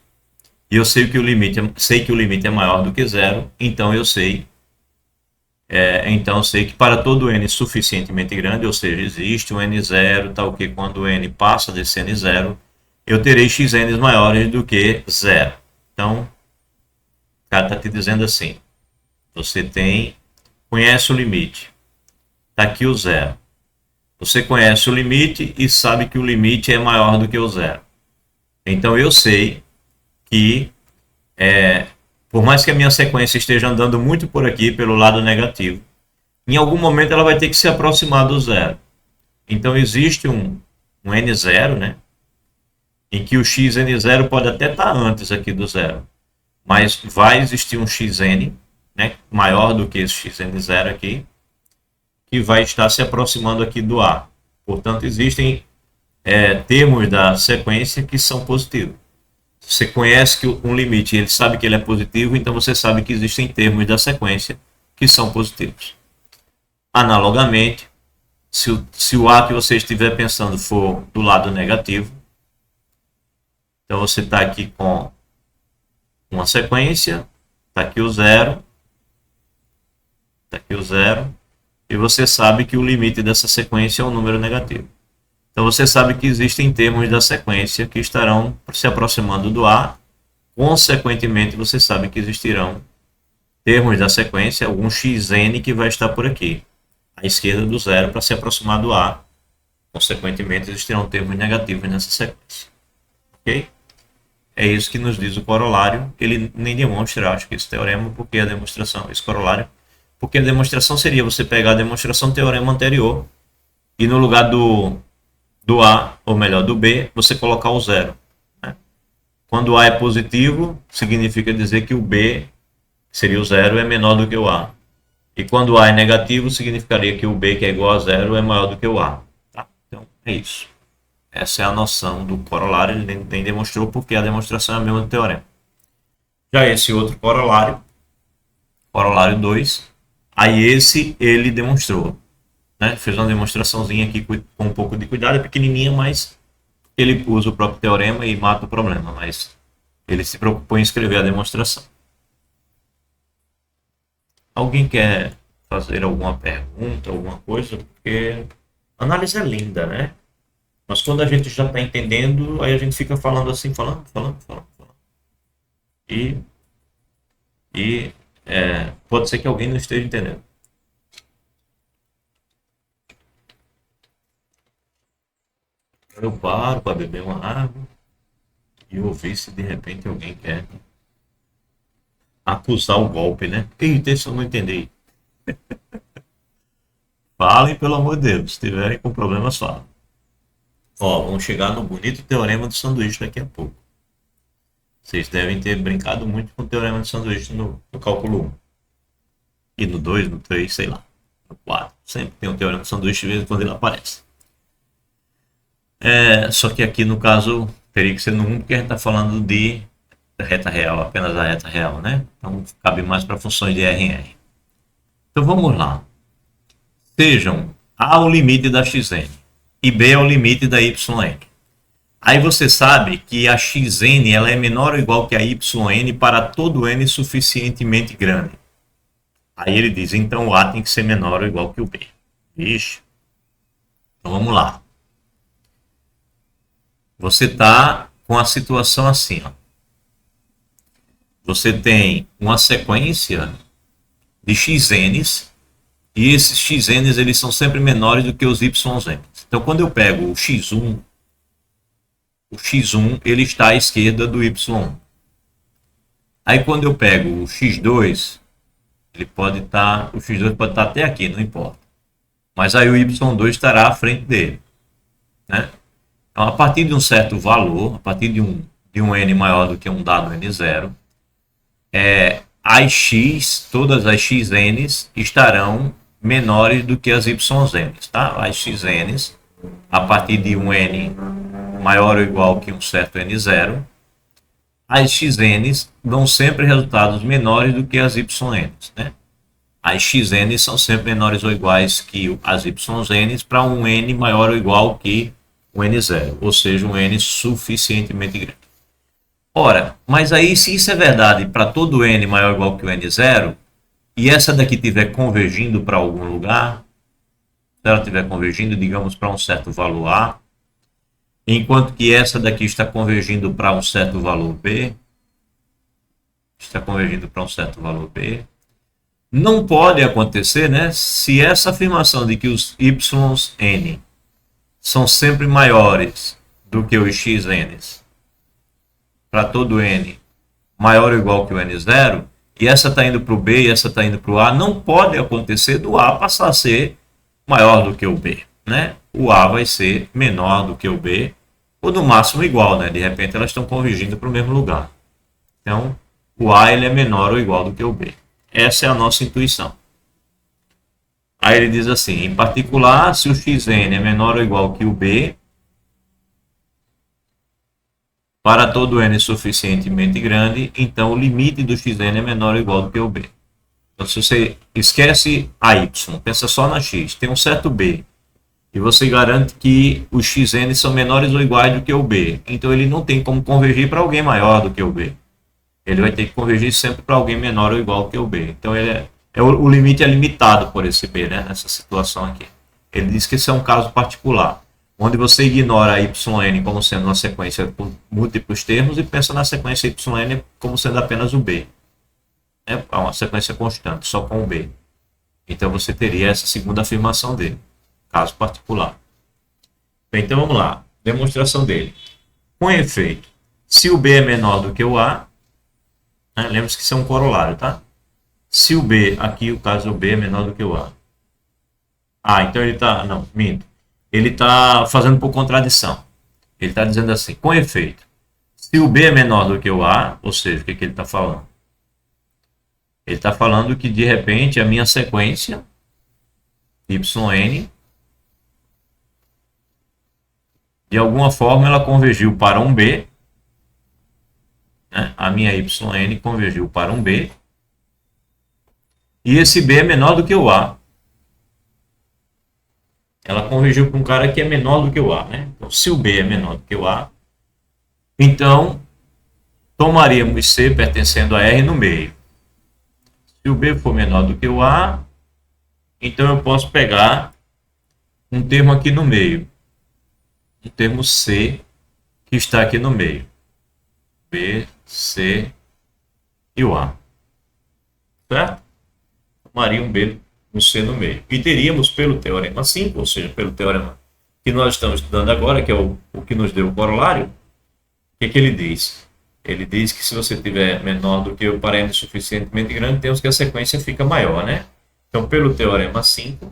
e eu sei que o limite é maior do que zero, então eu sei que para todo n suficientemente grande, ou seja, existe um n0, tal que quando n passa desse n0, eu terei xn maiores do que zero. Então, o cara está te dizendo assim, você conhece o limite, está aqui o zero. Você conhece o limite e sabe que o limite é maior do que o zero. Então eu sei que, por mais que a minha sequência esteja andando muito por aqui, pelo lado negativo, em algum momento ela vai ter que se aproximar do zero. Então existe um n0, né, em que o xn0 pode até estar antes aqui do zero, mas vai existir um xn, né, maior do que esse xn0 aqui, que vai estar se aproximando aqui do A. Portanto, existem termos da sequência que são positivos. Você conhece que um limite, ele sabe que ele é positivo, então você sabe que existem termos da sequência que são positivos. Analogamente, se o A que você estiver pensando for do lado negativo, então você está aqui com uma sequência, está aqui o zero, está aqui o zero, e você sabe que o limite dessa sequência é um número negativo. Então você sabe que existem termos da sequência que estarão se aproximando do A. Consequentemente, você sabe que existirão termos da sequência, algum xn que vai estar por aqui, à esquerda do zero, para se aproximar do A. Consequentemente, existirão termos negativos nessa sequência. Ok? É isso que nos diz o corolário. Ele nem demonstra, acho que esse teorema, porque a demonstração, esse corolário, porque a demonstração seria você pegar a demonstração do teorema anterior e no lugar do A, ou melhor, do B, você colocar o zero. Né? Quando o A é positivo, significa dizer que o B, que seria o zero, é menor do que o A. E quando o A é negativo, significaria que o B, que é igual a zero, é maior do que o A. Tá? Então, é isso. Essa é a noção do corolário. Ele nem demonstrou porque a demonstração é a mesma do teorema. Já esse outro corolário, corolário 2, aí esse ele demonstrou. Né? Fez uma demonstraçãozinha aqui com um pouco de cuidado, é pequenininha, mas ele usa o próprio teorema e mata o problema, mas ele se preocupou em escrever a demonstração. Alguém quer fazer alguma pergunta, alguma coisa? Porque a análise é linda, né? Mas quando a gente já está entendendo, aí a gente fica falando assim, falando. E pode ser que alguém não esteja entendendo. Eu paro para beber uma água e ouvir se de repente alguém quer acusar o golpe, né? Eita, se eu não entendi. Falem, pelo amor de Deus. Se tiverem com problemas, falem. Ó, vamos chegar no bonito teorema do sanduíche daqui a pouco. Vocês devem ter brincado muito com o teorema do sanduíche no cálculo 1. E no 2, no 3, sei lá. No 4. Sempre tem um teorema do sanduíche, de vez em quando ele aparece. Só que aqui no caso teria que ser no 1, porque a gente está falando reta real, apenas a reta real, né? Então cabe mais para funções de RR. Então vamos lá. Sejam A o limite da xn e B é o limite da yn. Aí você sabe que a xn ela é menor ou igual que a yn para todo n suficientemente grande. Aí ele diz, então o A tem que ser menor ou igual que o B. Vixe. Então vamos lá. Você está com a situação assim, ó. Você tem uma sequência de xn's e esses xn's eles são sempre menores do que os yns. Então quando eu pego o x1 ele está à esquerda do y1. Aí quando eu pego o x2, ele pode estar, o x2 pode estar até aqui, não importa. Mas aí o y2 estará à frente dele, né? Então, a partir de um certo valor, a partir de um n maior do que um dado n0, as x, todas as xn's estarão menores do que as yns, tá? As xn's, a partir de um n maior ou igual que um certo n0, as xn's dão sempre resultados menores do que as yns, né? As xn's são sempre menores ou iguais que as yns para um n maior ou igual que um n0, ou seja, um n suficientemente grande. Ora, mas aí se isso é verdade para todo n maior ou igual que o n0, e essa daqui estiver convergindo para algum lugar, se ela estiver convergindo, digamos, para um certo valor A, enquanto que essa daqui está convergindo para um certo valor B, não pode acontecer, né, se essa afirmação de que os yn são sempre maiores do que os xn's para todo n maior ou igual que o n0, e essa está indo para o B e essa está indo para o A, não pode acontecer do A passar a ser maior do que o B, né? O A vai ser menor do que o B, ou no máximo igual, né? De repente elas estão convergindo para o mesmo lugar. Então, o A ele é menor ou igual do que o B. Essa é a nossa intuição. Aí ele diz assim, em particular, se o xn é menor ou igual que o B, para todo n suficientemente grande, então o limite do xn é menor ou igual do que o B. Então, se você esquece a y, pensa só na x, tem um certo B, e você garante que os xn são menores ou iguais do que o B, então ele não tem como convergir para alguém maior do que o B. Ele vai ter que convergir sempre para alguém menor ou igual que o B. Então o limite é limitado por esse B, né, nessa situação aqui. Ele diz que esse é um caso particular, onde você ignora a yn como sendo uma sequência com múltiplos termos e pensa na sequência yn como sendo apenas o B. É uma sequência constante, só com o B. Então você teria essa segunda afirmação dele, caso particular. Bem, então vamos lá, demonstração dele. Com efeito, se o B é menor do que o A, né, lembre-se que isso é um corolário, tá? Se o B, aqui o caso do B é menor do que o A. Ah, então ele está, não, minto. Ele está fazendo por contradição. Ele está dizendo assim, com efeito, se o B é menor do que o A, ou seja, o que ele está falando? Ele está falando que, de repente, a minha sequência, yn, de alguma forma, ela convergiu para um B, né? A minha yn convergiu para um B, e esse B é menor do que o A. Ela convergiu para um cara que é menor do que o A, né? Então, se o B é menor do que o A, então tomaríamos C pertencendo a R no meio. Se o B for menor do que o A, então eu posso pegar um termo aqui no meio. Um termo C que está aqui no meio. B, C e o A. Certo? Tomaria um B, um C no meio. E teríamos pelo teorema 5, ou seja, pelo teorema que nós estamos estudando agora, que é o que nos deu o corolário, o que ele diz? Ele diz que se você tiver menor do que o parâmetro suficientemente grande, temos que a sequência fica maior, né? Então, pelo teorema 5,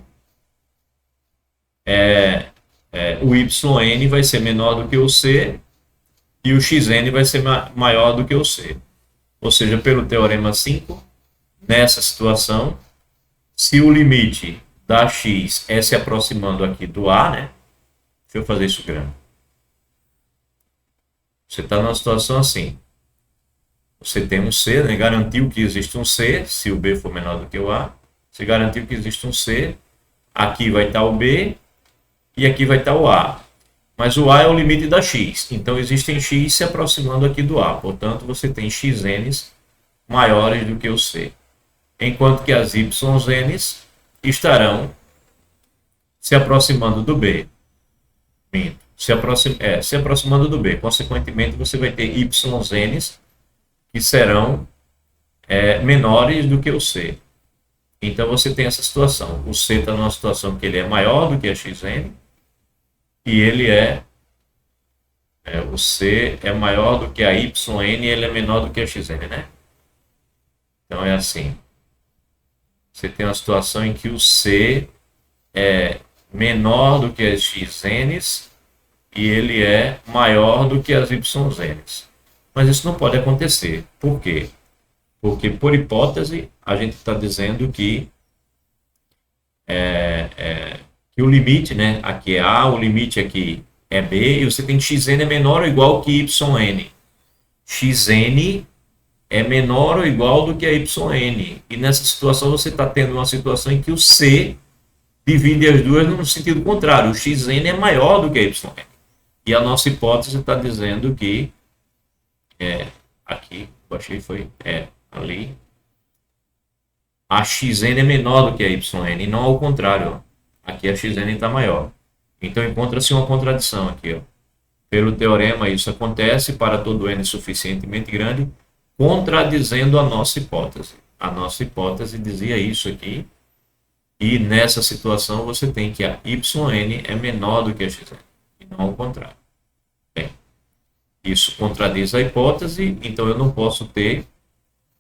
o yn vai ser menor do que o C e o xn vai ser maior do que o C. Ou seja, pelo teorema 5, nessa situação, se o limite da x é se aproximando aqui do A, né? Deixa eu fazer isso grande. Você está numa situação assim. Você tem um C, né? Garantiu que existe um C, se o B for menor do que o A. Você garantiu que existe um C. Aqui vai estar o B e aqui vai estar o A. Mas o A é o limite da X. Então existem X se aproximando aqui do A. Portanto, você tem XNs maiores do que o C. Enquanto que as YNs estarão se aproximando do B. Se aproximando do B. Consequentemente, você vai ter YNs que serão menores do que o C. Então você tem essa situação. O C está numa situação que ele é maior do que a XN e ele o C é maior do que a YN e ele é menor do que a XN, né? Então é assim. Você tem uma situação em que o C é menor do que as XNs e ele é maior do que as YNs. Mas isso não pode acontecer. Por quê? Porque, por hipótese, a gente está dizendo que o limite, né? Aqui é A, o limite aqui é B, e você tem que xn é menor ou igual que yn. Xn é menor ou igual do que a yn. E nessa situação você está tendo uma situação em que o C divide as duas no sentido contrário. O xn é maior do que a yn. E a nossa hipótese está dizendo que aqui, eu achei foi ali. A xn é menor do que a yn, e não ao contrário. Aqui a xn está maior. Então encontra-se uma contradição aqui. Ó. Pelo teorema, isso acontece para todo n suficientemente grande, contradizendo a nossa hipótese. A nossa hipótese dizia isso aqui. E nessa situação você tem que a yn é menor do que a xn, e não ao contrário. Bem, isso contradiz a hipótese, então eu não posso ter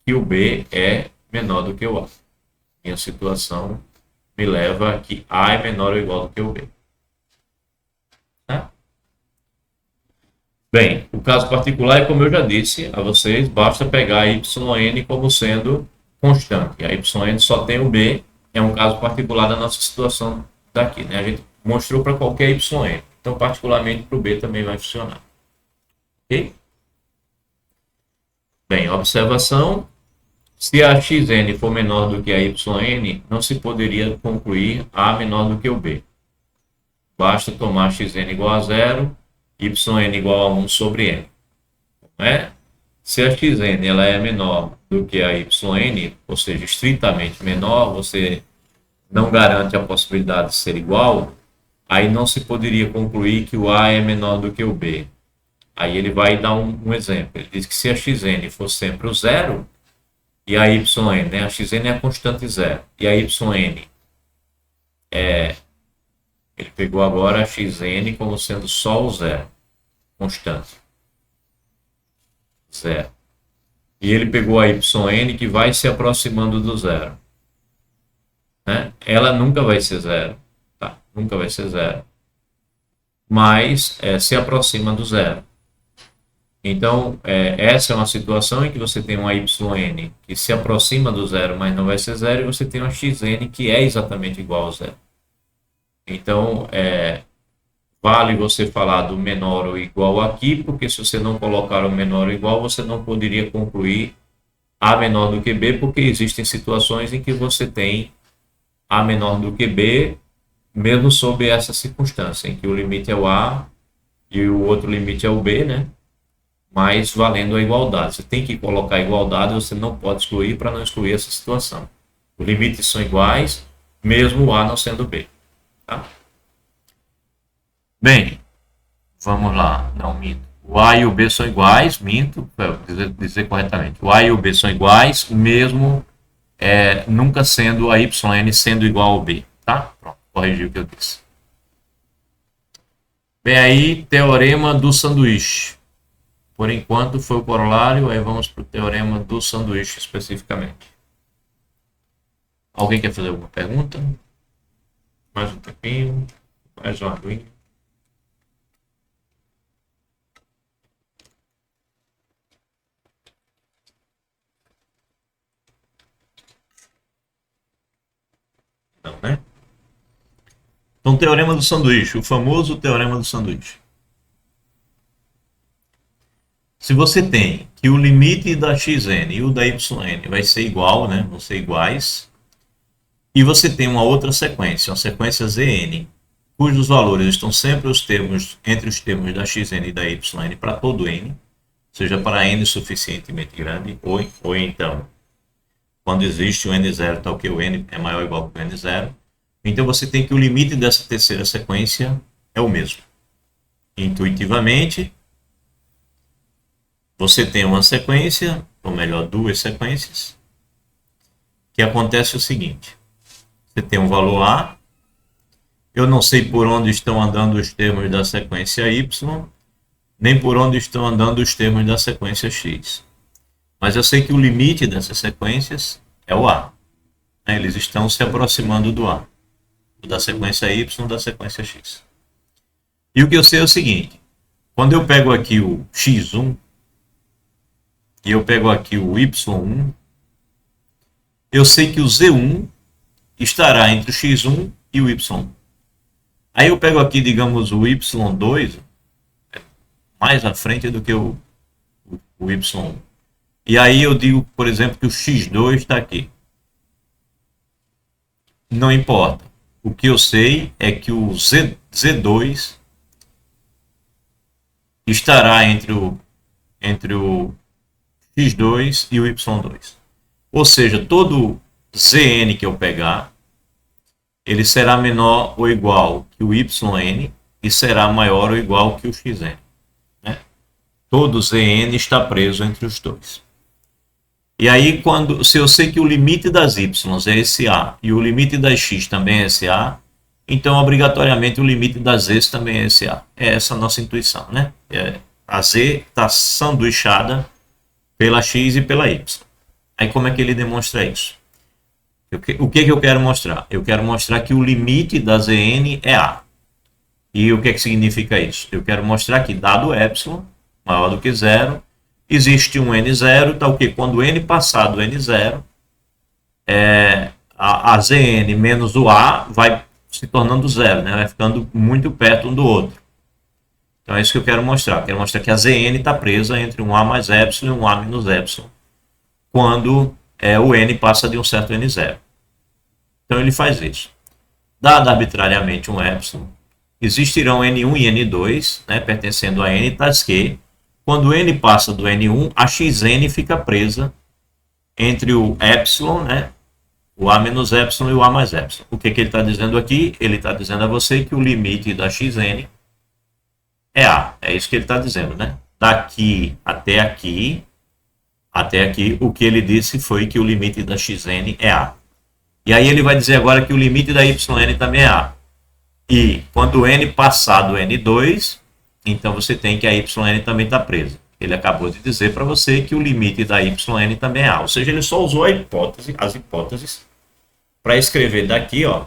que o B é menor do que o A. Minha situação me leva a que A é menor ou igual do que o B. Tá? Bem, o caso particular é como eu já disse a vocês, basta pegar a yn como sendo constante. A yn só tem o B, é um caso particular da nossa situação daqui. Né? A gente mostrou para qualquer yn, então particularmente para o B também vai funcionar. Ok? Bem, observação. Se a xn for menor do que a yn, não se poderia concluir A menor do que o B. Basta tomar xn igual a zero, yn igual a 1 sobre n. Né? Se a xn ela é menor do que a yn, ou seja, estritamente menor, você não garante a possibilidade de ser igual, aí não se poderia concluir que o A é menor do que o B. Aí ele vai dar um exemplo. Ele diz que se a xn for sempre o zero, e a yn, né? A xn é a constante zero. E a yn ele pegou agora a xn como sendo só o zero. Constante. Zero. E ele pegou a yn que vai se aproximando do zero. Né? Ela nunca vai ser zero. Tá? Nunca vai ser zero. Mas se aproxima do zero. Então, essa é uma situação em que você tem uma yn que se aproxima do zero, mas não vai ser zero, e você tem uma xn que é exatamente igual a zero. Então, vale você falar do menor ou igual aqui, porque se você não colocar o menor ou igual, você não poderia concluir A menor do que B, porque existem situações em que você tem A menor do que B, mesmo sob essa circunstância, em que o limite é o A e o outro limite é o B, né? Mas valendo a igualdade. Você tem que colocar a igualdade, você não pode excluir para não excluir essa situação. Os limites são iguais, mesmo o A não sendo B. Tá? Bem, vamos lá. Não, minto. O A e o B são iguais, minto, para dizer corretamente. O A e o B são iguais, mesmo nunca sendo a YN sendo igual ao B. Tá? Pronto, corrigi o que eu disse. Bem, aí, teorema do sanduíche. Por enquanto foi o corolário, aí vamos para o teorema do sanduíche especificamente. Alguém quer fazer alguma pergunta? Mais um tempinho, mais uma aguinha. Não, né? Então, teorema do sanduíche, o famoso teorema do sanduíche. Se você tem que o limite da xn e o da yn vai ser igual, né? Vão ser iguais. E você tem uma outra sequência, uma sequência Zn, cujos valores estão sempre entre os termos da xn e da yn para todo n, seja para n suficientemente grande, ou então, quando existe o n0 tal que o n é maior ou igual que o n0, então você tem que o limite dessa terceira sequência é o mesmo. Intuitivamente, você tem uma sequência, ou melhor, duas sequências, que acontece o seguinte. Você tem um valor A, eu não sei por onde estão andando os termos da sequência Y, nem por onde estão andando os termos da sequência X. Mas eu sei que o limite dessas sequências é o A. Eles estão se aproximando do A, da sequência Y, da sequência X. E o que eu sei é o seguinte, quando eu pego aqui o X1, e eu pego aqui o Y1, eu sei que o Z1 estará entre o X1 e o Y1. Aí eu pego aqui, digamos, o Y2, mais à frente do que o Y1. E aí eu digo, por exemplo, que o X2 está aqui. Não importa. O que eu sei é que o Z2 estará entre o X2 e o Y2. Ou seja, todo Zn que eu pegar, ele será menor ou igual que o Yn e será maior ou igual que o Xn. Né? Todo Zn está preso entre os dois. E aí, se eu sei que o limite das y é esse A e o limite das x também é esse A, então obrigatoriamente o limite das z também é esse A. É essa a nossa intuição, né? A z está sanduichada pela x e pela y. Aí como é que ele demonstra isso? O que eu quero mostrar? Eu quero mostrar que o limite da Zn é A. E o que significa isso? Eu quero mostrar que dado epsilon maior do que zero, existe um n0, tal que quando n passar do n0, a Zn menos o A vai se tornando zero, né? Vai ficando muito perto um do outro. Então é isso que eu quero mostrar. Eu quero mostrar que a Zn está presa entre um A mais epsilon e um A menos epsilon, quando o n passa de um certo n0. Então ele faz isso. Dado arbitrariamente um epsilon, existirão n1 e n2, né, pertencendo a n, tais que, quando n passa do n1, a xn fica presa entre o epsilon, né, o a menos epsilon e o a mais epsilon. O que ele está dizendo aqui? Ele está dizendo a você que o limite da xn é a. É isso que ele está dizendo, né? Daqui até aqui, o que ele disse foi que o limite da xn é a. E aí ele vai dizer agora que o limite da yn também é a. E quando n passar do n2, então você tem que a yn também está presa. Ele acabou de dizer para você que o limite da yn também é a. Ou seja, ele só usou as hipóteses para escrever daqui, ó,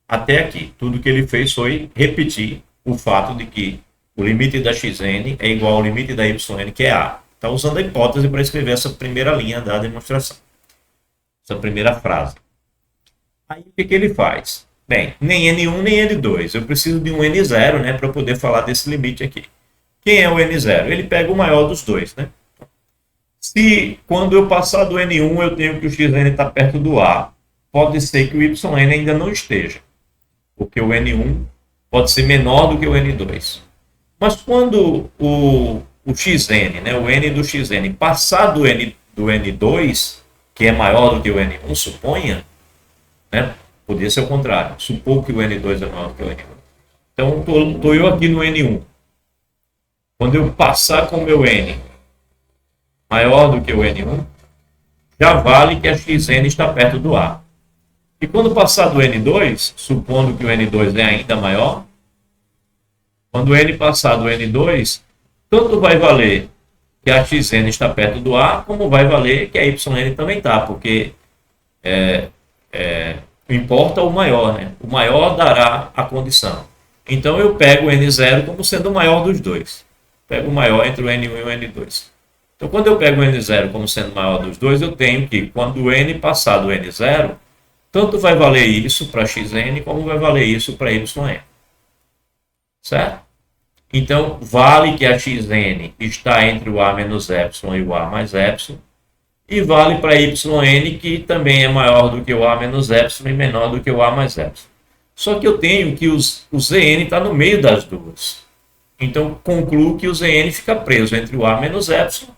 até aqui. Tudo que ele fez foi repetir o fato de que o limite da xn é igual ao limite da y, que é a. Está usando a hipótese para escrever essa primeira linha da demonstração. Essa primeira frase. Aí o que ele faz? Bem, nem N1 nem N2. Eu preciso de um N0, né, para poder falar desse limite aqui. Quem é o N0? Ele pega o maior dos dois, né? Se quando eu passar do N1 eu tenho que o Xn está perto do A, pode ser que o Yn ainda não esteja. Porque o N1 pode ser menor do que o N2. Mas quando o Xn, né, o N do Xn, passar do N2, que é maior do que o N1, suponha, né? Podia ser o contrário. Supor que o N2 é maior do que o N1. Então, estou eu aqui no N1. Quando eu passar com o meu N maior do que o N1, já vale que a Xn está perto do A. E quando passar do N2, supondo que o N2 é ainda maior, quando o N passar do N2, tanto vai valer que a Xn está perto do A, como vai valer que a Yn também está, porque importa o maior, né? O maior dará a condição. Então eu pego o N0 como sendo o maior dos dois. Pego o maior entre o N1 e o N2. Então quando eu pego o N0 como sendo o maior dos dois, eu tenho que, quando o N passar do N0, tanto vai valer isso para Xn, como vai valer isso para Yn. Certo? Então, vale que a xn está entre o a menos epsilon e o a mais epsilon, e vale para yn que também é maior do que o a menos epsilon e menor do que o a mais epsilon. Só que eu tenho que o Zn está no meio das duas. Então, concluo que o Zn fica preso entre o a menos epsilon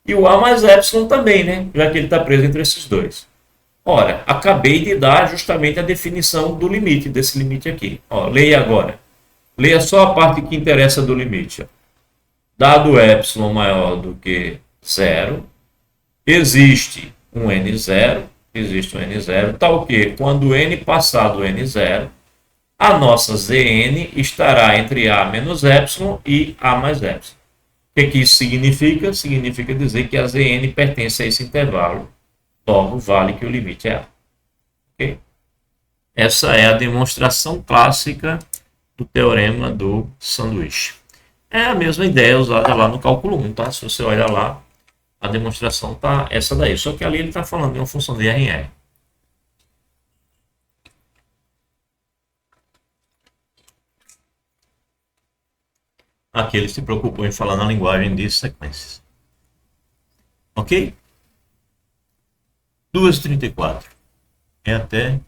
e o a mais epsilon também, né? Já que ele está preso entre esses dois. Ora, acabei de dar justamente a definição do limite, desse limite aqui. Ó, leia agora. Leia só a parte que interessa do limite. Ó. Dado epsilon maior do que zero, existe um n0, tal que quando n passar do n0, a nossa Zn estará entre a menos epsilon e a mais epsilon. O que isso significa? Significa dizer que a Zn pertence a esse intervalo. Logo, vale que o limite é A. Okay? Essa é a demonstração clássica do teorema do sanduíche. É a mesma ideia usada lá no cálculo 1, tá? Se você olhar lá, a demonstração tá essa daí. Só que ali ele está falando de uma função de RR. Aqui ele se preocupou em falar na linguagem de sequências. Ok? 2h34. É até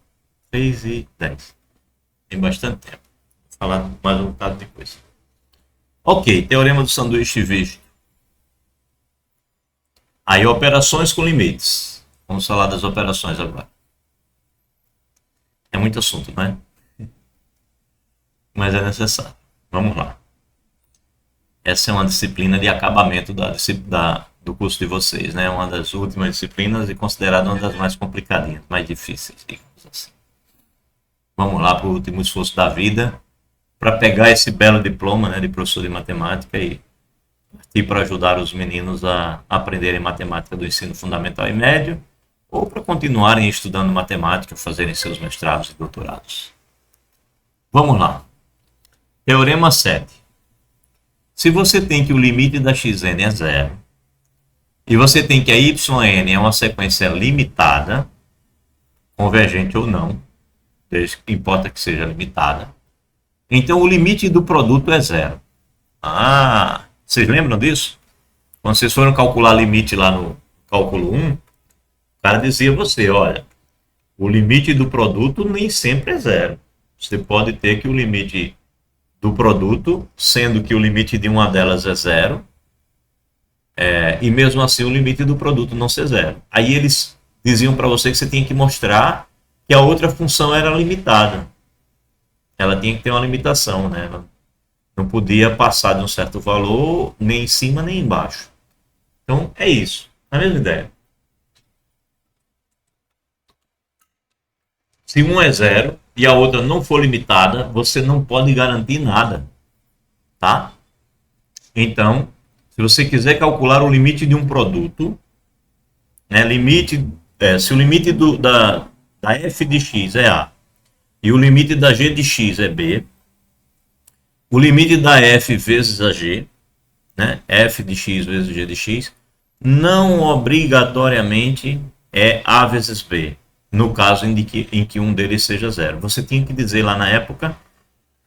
3h10. Tem bastante tempo. Vou falar mais um bocado de coisa. Ok, teorema do sanduíche visto. Aí, operações com limites. Vamos falar das operações agora. É muito assunto, não é? Mas é necessário. Vamos lá. Essa é uma disciplina de acabamento do curso de vocês, né? Uma das últimas disciplinas e considerada uma das mais complicadinhas, mais difíceis, digamos assim. Vamos lá para o último esforço da vida, para pegar esse belo diploma, né, de professor de matemática e partir para ajudar os meninos a aprenderem matemática do ensino fundamental e médio, ou para continuarem estudando matemática, fazerem seus mestrados e doutorados. Vamos lá. Teorema 7. Se você tem que o limite da xn é zero, e você tem que a yn é uma sequência limitada, convergente ou não, desde que importa que seja limitada, então o limite do produto é zero. Ah, vocês lembram disso? Quando vocês foram calcular limite lá no cálculo 1, o cara dizia a você, olha, o limite do produto nem sempre é zero. Você pode ter que o limite do produto, sendo que o limite de uma delas é zero, e mesmo assim o limite do produto não ser zero. Aí eles diziam para você que você tinha que mostrar que a outra função era limitada. Ela tinha que ter uma limitação, né? Ela não podia passar de um certo valor, nem em cima nem embaixo. Então é isso, a mesma ideia. Se um é zero e a outra não for limitada, você não pode garantir nada, tá? Então, se você quiser calcular o limite de um produto, né, se o limite da f de x é A e o limite da g de x é B, o limite da f vezes a g, né, f de x vezes g de x, não obrigatoriamente é A vezes B, no caso em que um deles seja zero. Você tinha que dizer lá na época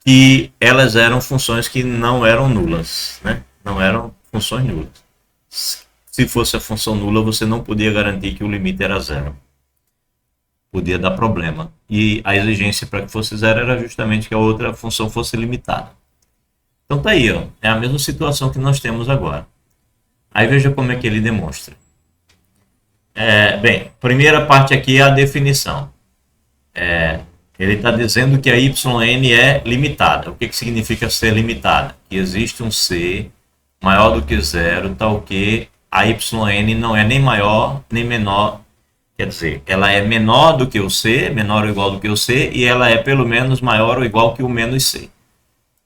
que elas eram funções que não eram nulas, né? Não eram funções nulas. Se fosse a função nula, você não podia garantir que o limite era zero. Podia dar problema. E a exigência para que fosse zero era justamente que a outra função fosse limitada. Então tá aí, ó. É a mesma situação que nós temos agora. Aí veja como é que ele demonstra. Bem, primeira parte aqui é a definição. Ele está dizendo que a yn é limitada. O que significa ser limitada? Que existe um c maior do que zero, tal que a yn não é nem maior nem menor. Quer dizer, ela é menor do que o c, menor ou igual do que o c, e ela é pelo menos maior ou igual que o menos c.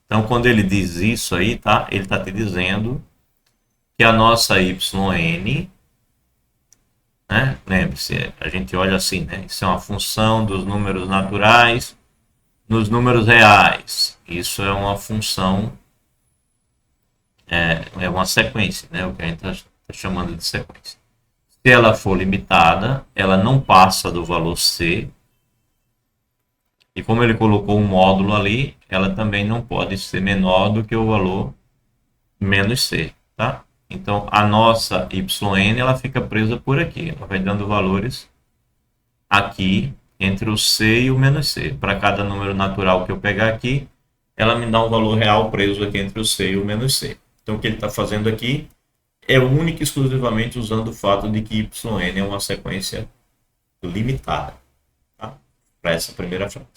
Então, quando ele diz isso aí, tá? Ele está te dizendo que a nossa yn, né? Lembre-se, a gente olha assim, né? Isso é uma função dos números naturais nos números reais. Isso é uma função, é uma sequência, né? O que a gente está chamando de sequência. Se ela for limitada, ela não passa do valor c, E como ele colocou um módulo ali, ela também não pode ser menor do que o valor menos c, tá? Então, a nossa yn ela fica presa por aqui. Ela vai dando valores aqui entre o c e o menos c. Para cada número natural que eu pegar aqui, ela me dá um valor real preso aqui entre o c e o menos c. Então, o que ele está fazendo aqui é única e exclusivamente usando o fato de que yn é uma sequência limitada, tá? Para essa primeira frase.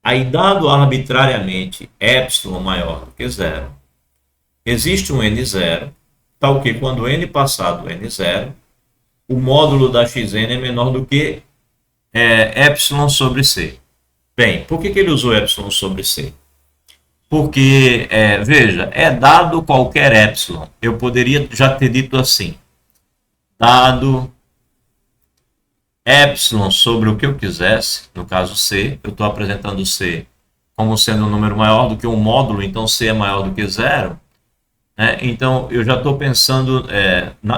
Aí, dado arbitrariamente epsilon maior do que zero, existe um n0, tal que quando n passar do n0, o módulo da xn é menor do que epsilon sobre c. Bem, por que ele usou epsilon sobre c? Porque, veja, é dado qualquer epsilon. Eu poderia já ter dito assim, dado epsilon sobre o que eu quisesse, no caso c, eu estou apresentando c como sendo um número maior do que um módulo, então c é maior do que zero. Então, eu já estou pensando,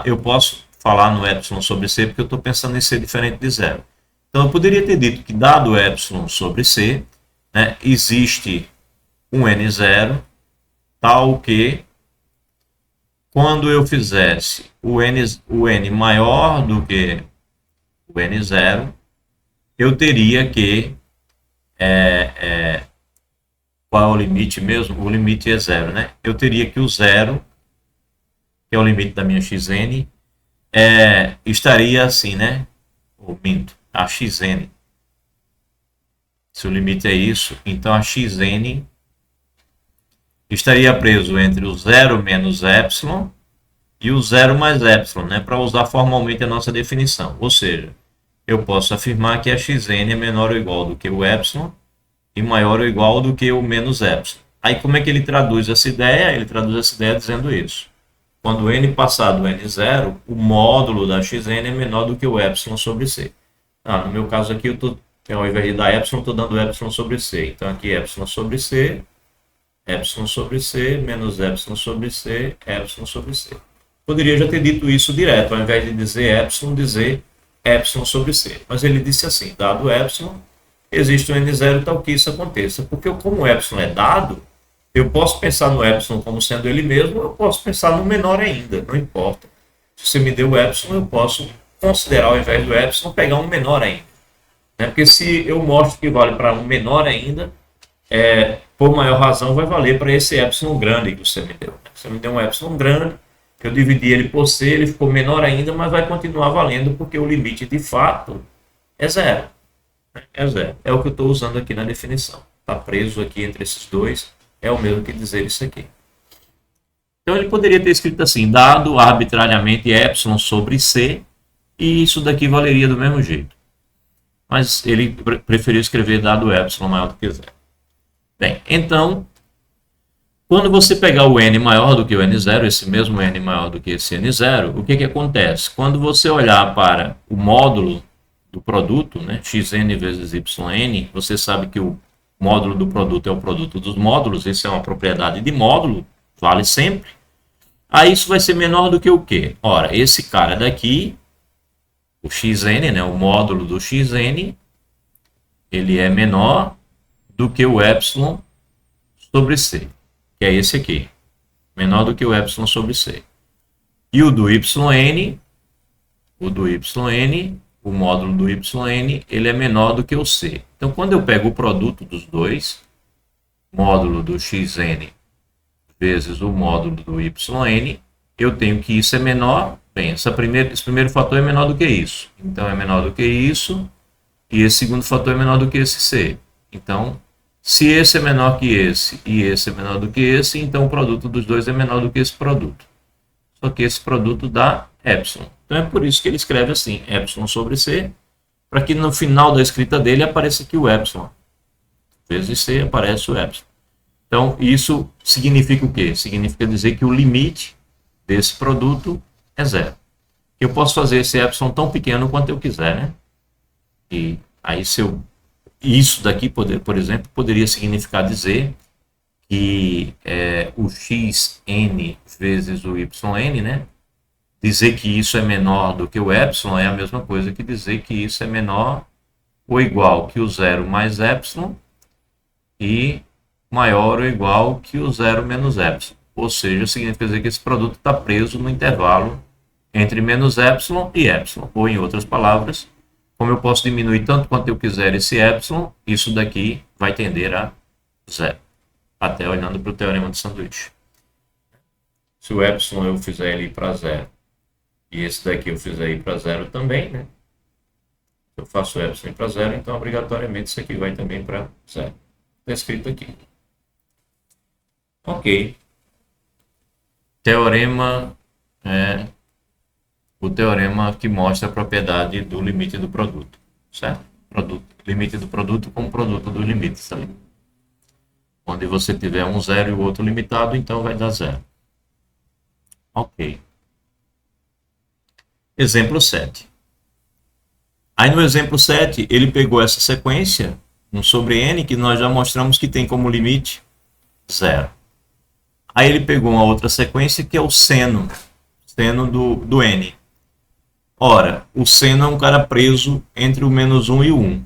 eu posso falar no epsilon sobre c porque eu estou pensando em c diferente de zero. Então, eu poderia ter dito que dado epsilon sobre c, existe um n0, tal que quando eu fizesse o n maior do que o n0, eu teria que qual é o limite mesmo? O limite é zero, né? Eu teria que o zero, que é o limite da minha xn, estaria assim, né? Ou minto, a xn. Se o limite é isso, então a xn estaria preso entre o zero menos epsilon e o zero mais epsilon, né? Para usar formalmente a nossa definição. Ou seja, eu posso afirmar que a xn é menor ou igual do que o epsilon e maior ou igual do que o menos epsilon. Aí como é que ele traduz essa ideia? Ele traduz essa ideia dizendo isso. Quando n passar do n0, o módulo da xn é menor do que o epsilon sobre c. No meu caso aqui, ao invés de dar epsilon, estou dando epsilon sobre c. Então aqui epsilon sobre c, menos epsilon sobre c, epsilon sobre c. Poderia já ter dito isso direto, ao invés de dizer epsilon sobre c. Mas ele disse assim, dado epsilon, existe um n0 tal que isso aconteça. Porque como o epsilon é dado, eu posso pensar no epsilon como sendo ele mesmo, eu posso pensar no menor ainda, não importa. Se você me deu o epsilon, eu posso considerar, ao invés do epsilon, pegar um menor ainda. Porque se eu mostro que vale para um menor ainda, por maior razão vai valer para esse epsilon grande que você me deu. Você me deu um epsilon grande, eu dividi ele por c, ele ficou menor ainda, mas vai continuar valendo porque o limite de fato é zero. É zero. É o que eu estou usando aqui na definição. Está preso aqui entre esses dois. É o mesmo que dizer isso aqui. Então ele poderia ter escrito assim, dado arbitrariamente epsilon sobre c, e isso daqui valeria do mesmo jeito. Mas ele preferiu escrever dado epsilon maior do que zero. Bem, então, quando você pegar o n maior do que o n0, esse mesmo n maior do que esse n0, o que acontece? Quando você olhar para o módulo do produto, né, xn vezes yn, você sabe que o módulo do produto é o produto dos módulos, isso é uma propriedade de módulo, vale sempre. Aí isso vai ser menor do que o quê? Ora, esse cara daqui, o xn, né, o módulo do xn, ele é menor do que o epsilon sobre c, que é esse aqui, menor do que o epsilon sobre c. E o do yn, o módulo do yn, ele é menor do que o c. Então, quando eu pego o produto dos dois, módulo do xn vezes o módulo do yn, eu tenho que isso é menor. Bem, esse primeiro fator é menor do que isso. Então, é menor do que isso. E esse segundo fator é menor do que esse c. Então, se esse é menor que esse e esse é menor do que esse, então o produto dos dois é menor do que esse produto. Só que esse produto dá epsilon. Então é por isso que ele escreve assim, epsilon sobre c, para que no final da escrita dele apareça aqui o epsilon. Vezes c aparece o epsilon. Então isso significa o quê? Significa dizer que o limite desse produto é zero. Eu posso fazer esse epsilon tão pequeno quanto eu quiser, né? E aí isso daqui, por exemplo, poderia significar dizer que o xn vezes o yn, né? Dizer que isso é menor do que o epsilon é a mesma coisa que dizer que isso é menor ou igual que o zero mais epsilon e maior ou igual que o zero menos epsilon. Ou seja, significa dizer que esse produto está preso no intervalo entre menos epsilon e epsilon. Ou, em outras palavras, como eu posso diminuir tanto quanto eu quiser esse epsilon, isso daqui vai tender a zero. Até olhando para o teorema de sanduíche. Se o epsilon eu fizer ele ir para zero e esse daqui eu fizer ir para zero também, né? Se eu faço epsilon para zero, então obrigatoriamente isso aqui vai também para zero. Está escrito aqui. Ok. Teorema é o teorema que mostra a propriedade do limite do produto, certo? Limite do produto como produto dos limites ali. Onde você tiver um zero e o outro limitado, então vai dar zero. Ok. Exemplo 7. Aí no exemplo 7, ele pegou essa sequência, 1 sobre n, que nós já mostramos que tem como limite zero. Aí ele pegou uma outra sequência que é o seno do n. Ora, o seno é um cara preso entre o menos 1 e o 1.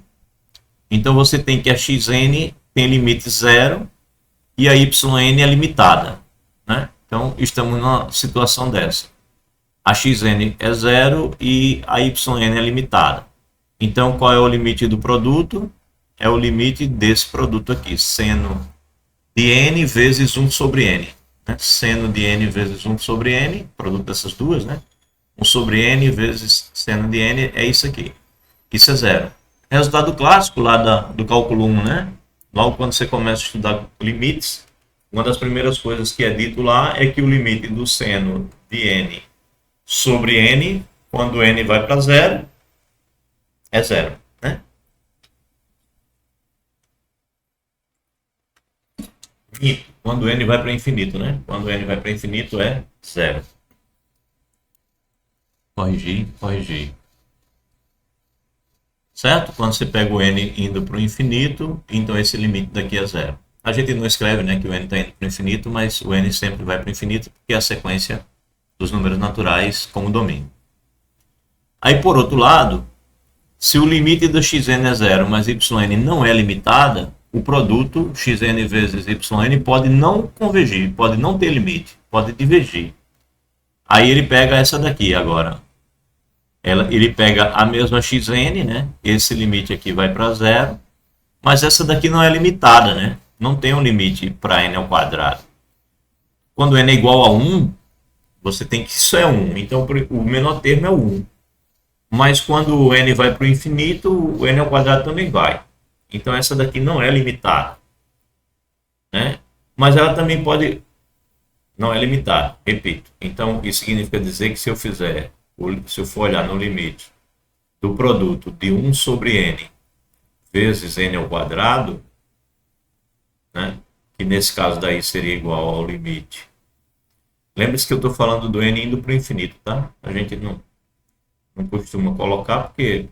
Então você tem que a xn tem limite zero e a yn é limitada. Né? Então estamos numa situação dessa. A xn é zero e a yn é limitada. Então qual é o limite do produto? É o limite desse produto aqui, seno de n vezes 1 sobre n. Né? Seno de n vezes 1 sobre n, produto dessas duas, né? 1 sobre n vezes seno de n é isso aqui. Isso é zero. Resultado clássico lá do cálculo 1, né? Logo quando você começa a estudar limites, uma das primeiras coisas que é dito lá é que o limite do seno de n sobre n, quando n vai para zero, é zero. Né? Quando n vai para infinito, né? Quando n vai para infinito é zero. Corrigir. Certo? Quando você pega o n indo para o infinito, então esse limite daqui é zero. A gente não escreve, né, que o n está indo para o infinito, mas o n sempre vai para o infinito porque é a sequência dos números naturais como domínio. Aí, por outro lado, se o limite do xn é zero, mas yn não é limitada, o produto xn vezes yn pode não convergir, pode não ter limite, pode divergir. Aí ele pega essa daqui agora. Ele pega a mesma xn, né? Esse limite aqui vai para zero, mas essa daqui não é limitada, né? Não tem um limite para n ao quadrado. Quando n é igual a 1, você tem que isso é 1, então o menor termo é o 1. Mas quando o n vai para o infinito, o n ao quadrado também vai. Então essa daqui não é limitada. Né? Mas ela também pode... Não é limitada, repito. Então isso significa dizer que se eu for olhar no limite do produto de 1 sobre n vezes n ao quadrado, né? Que nesse caso daí seria igual ao limite. Lembre-se que eu estou falando do n indo para o infinito, tá? A gente não costuma colocar porque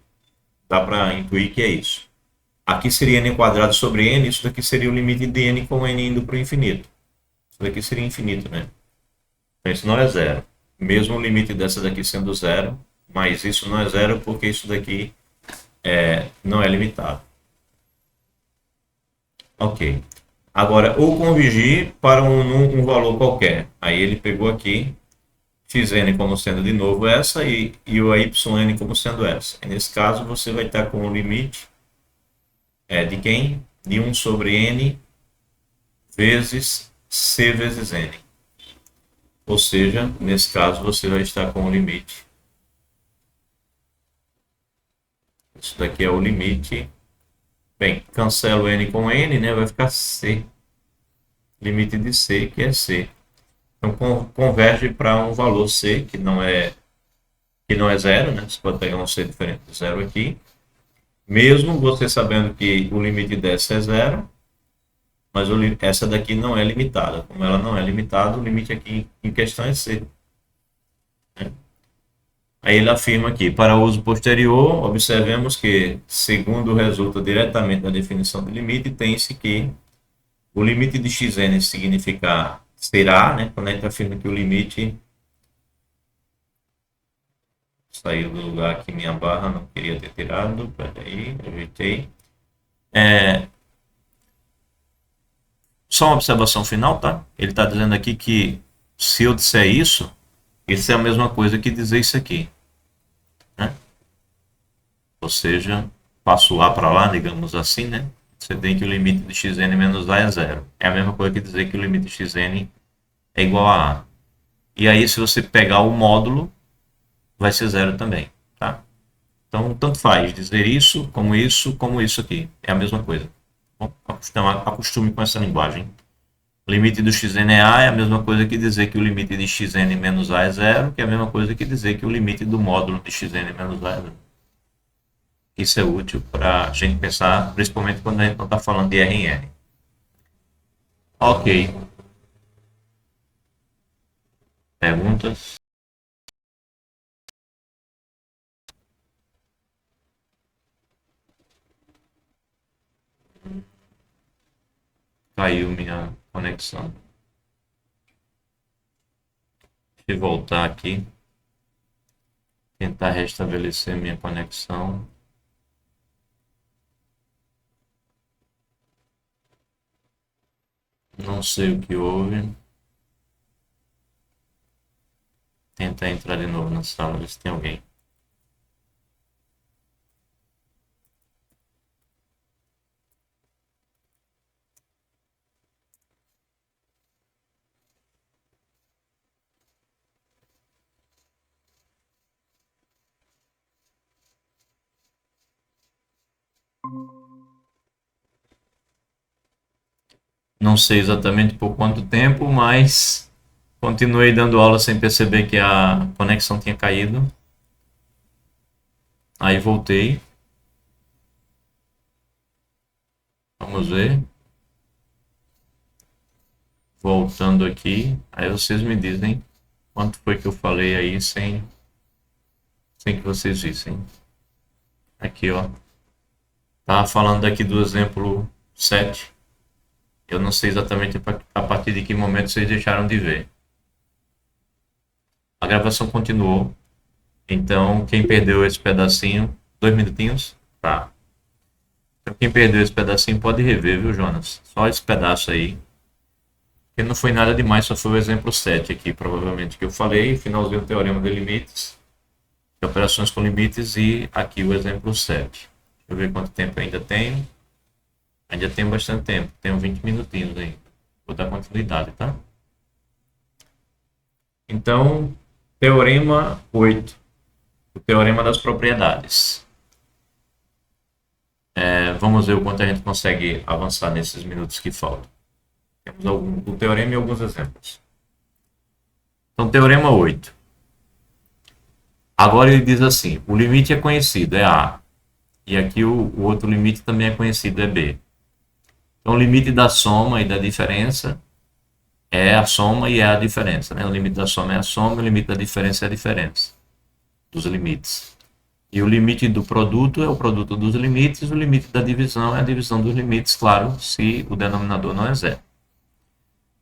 dá para intuir que é isso. Aqui seria n quadrado sobre n, isso daqui seria o limite de n com n indo para o infinito. Isso daqui seria infinito, né? Então isso não é zero. Mesmo o limite dessa daqui sendo zero, mas isso não é zero porque isso daqui não é limitado. Ok. Agora, ou convergir para um valor qualquer. Aí ele pegou aqui xn como sendo de novo essa e o yn como sendo essa. E nesse caso, você vai estar com o limite de quem? De 1 sobre n vezes c vezes n. Ou seja, nesse caso, você vai estar com o limite. Isso daqui é o limite. Bem, cancelo n com n, né? Vai ficar c. Limite de c, que é c. Então, converge para um valor c, que não é zero, né? Você pode pegar um c diferente de zero aqui. Mesmo você sabendo que o limite dessa é zero, mas essa daqui não é limitada. Como ela não é limitada, o limite aqui em questão é c. Né? Aí ele afirma aqui, para uso posterior, observemos que, segundo resulta diretamente da definição de limite, tem-se que o limite de xn será, né? Quando a gente afirma que o limite Saiu do lugar aqui minha barra, não queria ter tirado. Peraí, ajeitei. Só uma observação final, tá? Ele está dizendo aqui que se eu disser isso é a mesma coisa que dizer isso aqui, né? Ou seja, passo A para lá, digamos assim, né? Você tem que o limite de xn menos a é zero. É a mesma coisa que dizer que o limite de xn é igual a A. E aí, se você pegar o módulo, vai ser zero também, tá? Então, tanto faz dizer isso, como isso aqui. É a mesma coisa. Bom, acostume com essa linguagem. O limite do xn a é a mesma coisa que dizer que o limite de xn menos a é zero, que é a mesma coisa que dizer que o limite do módulo de xn menos a é zero. Isso é útil para a gente pensar, principalmente quando a gente não está falando de R em R. Ok. Perguntas? Caiu minha conexão. Deixa eu voltar aqui. Tentar restabelecer minha conexão. Não sei o que houve. Tentar entrar de novo na sala, ver se tem alguém. Não sei exatamente por quanto tempo, mas continuei dando aula sem perceber que a conexão tinha caído. Aí voltei. Vamos ver. Voltando aqui. Aí vocês me dizem quanto foi que eu falei aí sem que vocês vissem. Aqui, ó. Tava falando aqui do exemplo 7. Eu não sei exatamente a partir de que momento vocês deixaram de ver. A gravação continuou. Então, quem perdeu esse pedacinho, 2 minutinhos, tá. Então, quem perdeu esse pedacinho pode rever, viu, Jonas? Só esse pedaço aí. Porque não foi nada demais, só foi o exemplo 7 aqui, provavelmente, que eu falei. Finalzinho do teorema de limites, de operações com limites, e aqui o exemplo 7. Deixa eu ver quanto tempo ainda tenho. Ainda tenho bastante tempo, tenho 20 minutinhos aí. Vou dar continuidade, tá? Então, teorema 8. O teorema das propriedades. Vamos ver o quanto a gente consegue avançar nesses minutos que faltam. Temos o teorema e alguns exemplos. Então, teorema 8. Agora ele diz assim, o limite é conhecido, é A. E aqui o outro limite também é conhecido, é B. Então, o limite da soma e da diferença é a soma e é a diferença, né? O limite da soma é a soma, o limite da diferença é a diferença dos limites. E o limite do produto é o produto dos limites, o limite da divisão é a divisão dos limites, claro, se o denominador não é zero.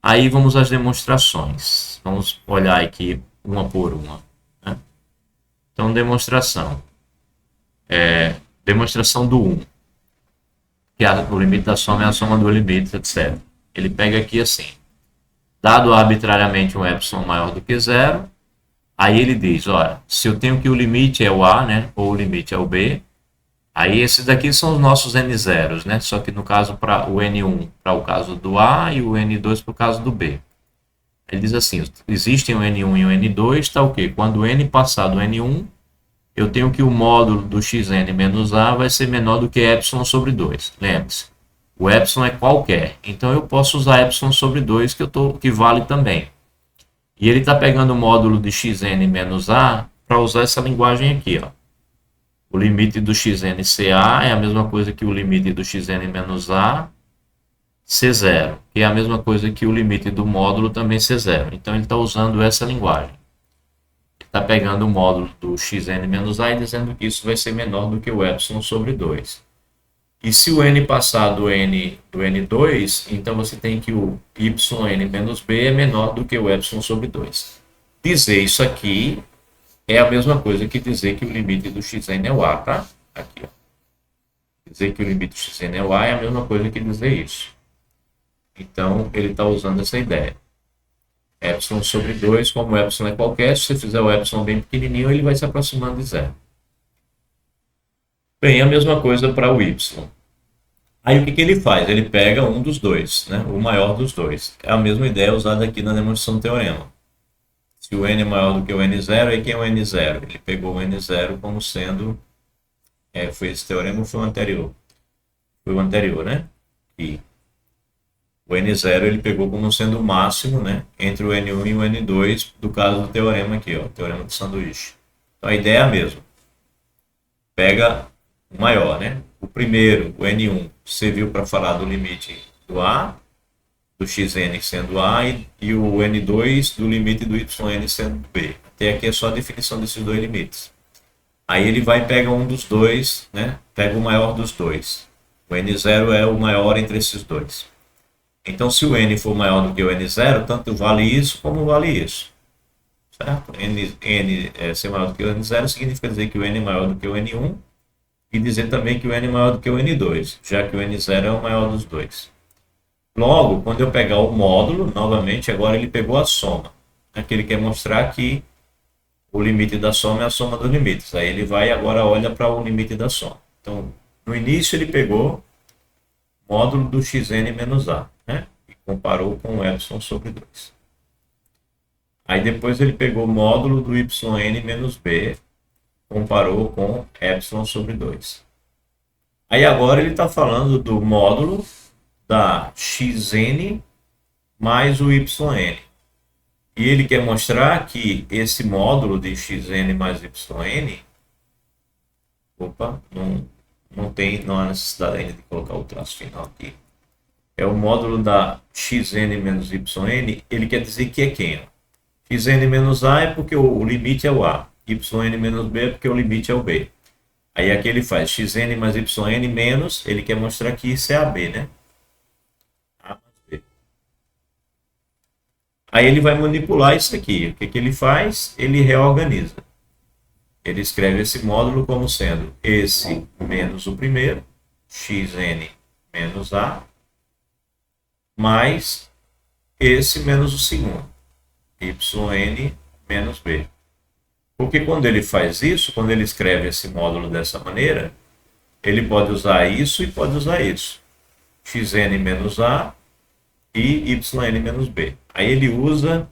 Aí vamos às demonstrações. Vamos olhar aqui uma por uma, né? Então, demonstração. Demonstração do 1. Que o limite da soma é a soma dos limites, etc. Ele pega aqui assim. Dado arbitrariamente um epsilon maior do que zero, aí ele diz, olha, se eu tenho que o limite é o A, né, ou o limite é o B, aí esses daqui são os nossos N0s, né, só que no caso para o N1 para o caso do A e o N2 para o caso do B. Ele diz assim, existem o N1 e o N2, está o quê? Quando o N passar do N1, eu tenho que o módulo do xn menos A vai ser menor do que epsilon sobre 2. Lembre-se, o epsilon é qualquer, então eu posso usar epsilon sobre 2 que vale também. E ele está pegando o módulo de xn menos A para usar essa linguagem aqui. Ó. O limite do xn CA é a mesma coisa que o limite do xn menos A C0, que é a mesma coisa que o limite do módulo também C0. Então ele está usando essa linguagem. Está pegando o módulo do xn menos A e dizendo que isso vai ser menor do que o epsilon sobre 2. E se o n passar do n2, então você tem que o yn menos b é menor do que o epsilon sobre 2. Dizer isso aqui é a mesma coisa que dizer que o limite do xn é o a, tá? Aqui, ó. Dizer que o limite do xn é o a é a mesma coisa que dizer isso. Então, ele está usando essa ideia. Epsilon sobre 2, como o epsilon é qualquer, se você fizer o epsilon bem pequenininho, ele vai se aproximando de zero. Bem, a mesma coisa para o y. Aí o que ele faz? Ele pega um dos dois, né? O maior dos dois. É a mesma ideia usada aqui na demonstração do teorema. Se o n é maior do que o n0, aí quem é o n0? Ele pegou o n0 como sendo... foi esse teorema ou foi o anterior? Foi o anterior, né? E o n0 ele pegou como sendo o máximo, né? Entre o n1 e o n2, do caso do teorema aqui, ó, o teorema de sanduíche. Então a ideia é a mesma. Pega o maior, né? O primeiro, o n1, serviu para falar do limite do a, do xn sendo a, e o n2 do limite do yn sendo b. Até aqui é só a definição desses dois limites. Aí ele vai e pega um dos dois, né? Pega o maior dos dois. O n0 é o maior entre esses dois. Então, se o n for maior do que o n0, tanto vale isso como vale isso. Certo? N ser maior do que o n0 significa dizer que o n é maior do que o n1 e dizer também que o n é maior do que o n2, já que o n0 é o maior dos dois. Logo, quando eu pegar o módulo, novamente, agora ele pegou a soma. Aqui ele quer mostrar que o limite da soma é a soma dos limites. Aí ele vai e agora olha para o limite da soma. Então, no início ele pegou o módulo do xn menos a, né? E comparou com o epsilon sobre 2. Aí depois ele pegou o módulo do yn menos b, comparou com epsilon sobre 2. Aí agora ele está falando do módulo da xn mais o yn. E ele quer mostrar que esse módulo de xn mais yn, não há necessidade ainda de colocar o traço final aqui. É o módulo da xn menos yn, ele quer dizer que é quem? Xn menos a é porque o limite é o a, yn menos b é porque o limite é o b. Aí aqui ele faz xn mais yn menos, ele quer mostrar que isso é AB, né? A mais B. Aí ele vai manipular isso aqui. O que ele faz? Ele reorganiza. Ele escreve esse módulo como sendo esse menos o primeiro, xn menos a, mais esse menos o segundo, yn menos b. Porque quando ele faz isso, quando ele escreve esse módulo dessa maneira, ele pode usar isso e pode usar isso. Xn menos a e yn menos b. Aí ele usa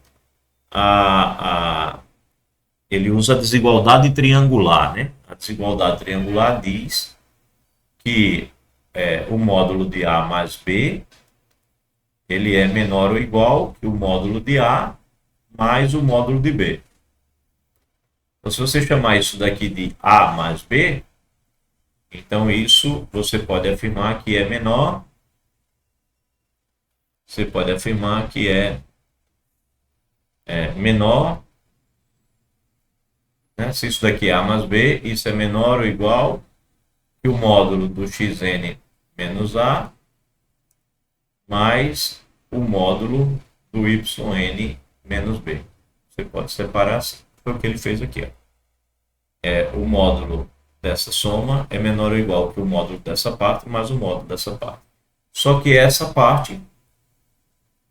a desigualdade triangular, né? A desigualdade triangular diz que o módulo de a mais b ele é menor ou igual que o módulo de a mais o módulo de b. Então, se você chamar isso daqui de a mais b, então isso você pode afirmar que é menor. Você pode afirmar que é menor. Né? Se isso daqui é a mais b, isso é menor ou igual que o módulo do xn menos a mais o módulo do yn menos b. Você pode separar assim. Foi o que ele fez aqui. Ó. O módulo dessa soma é menor ou igual que o módulo dessa parte mais o módulo dessa parte. Só que essa parte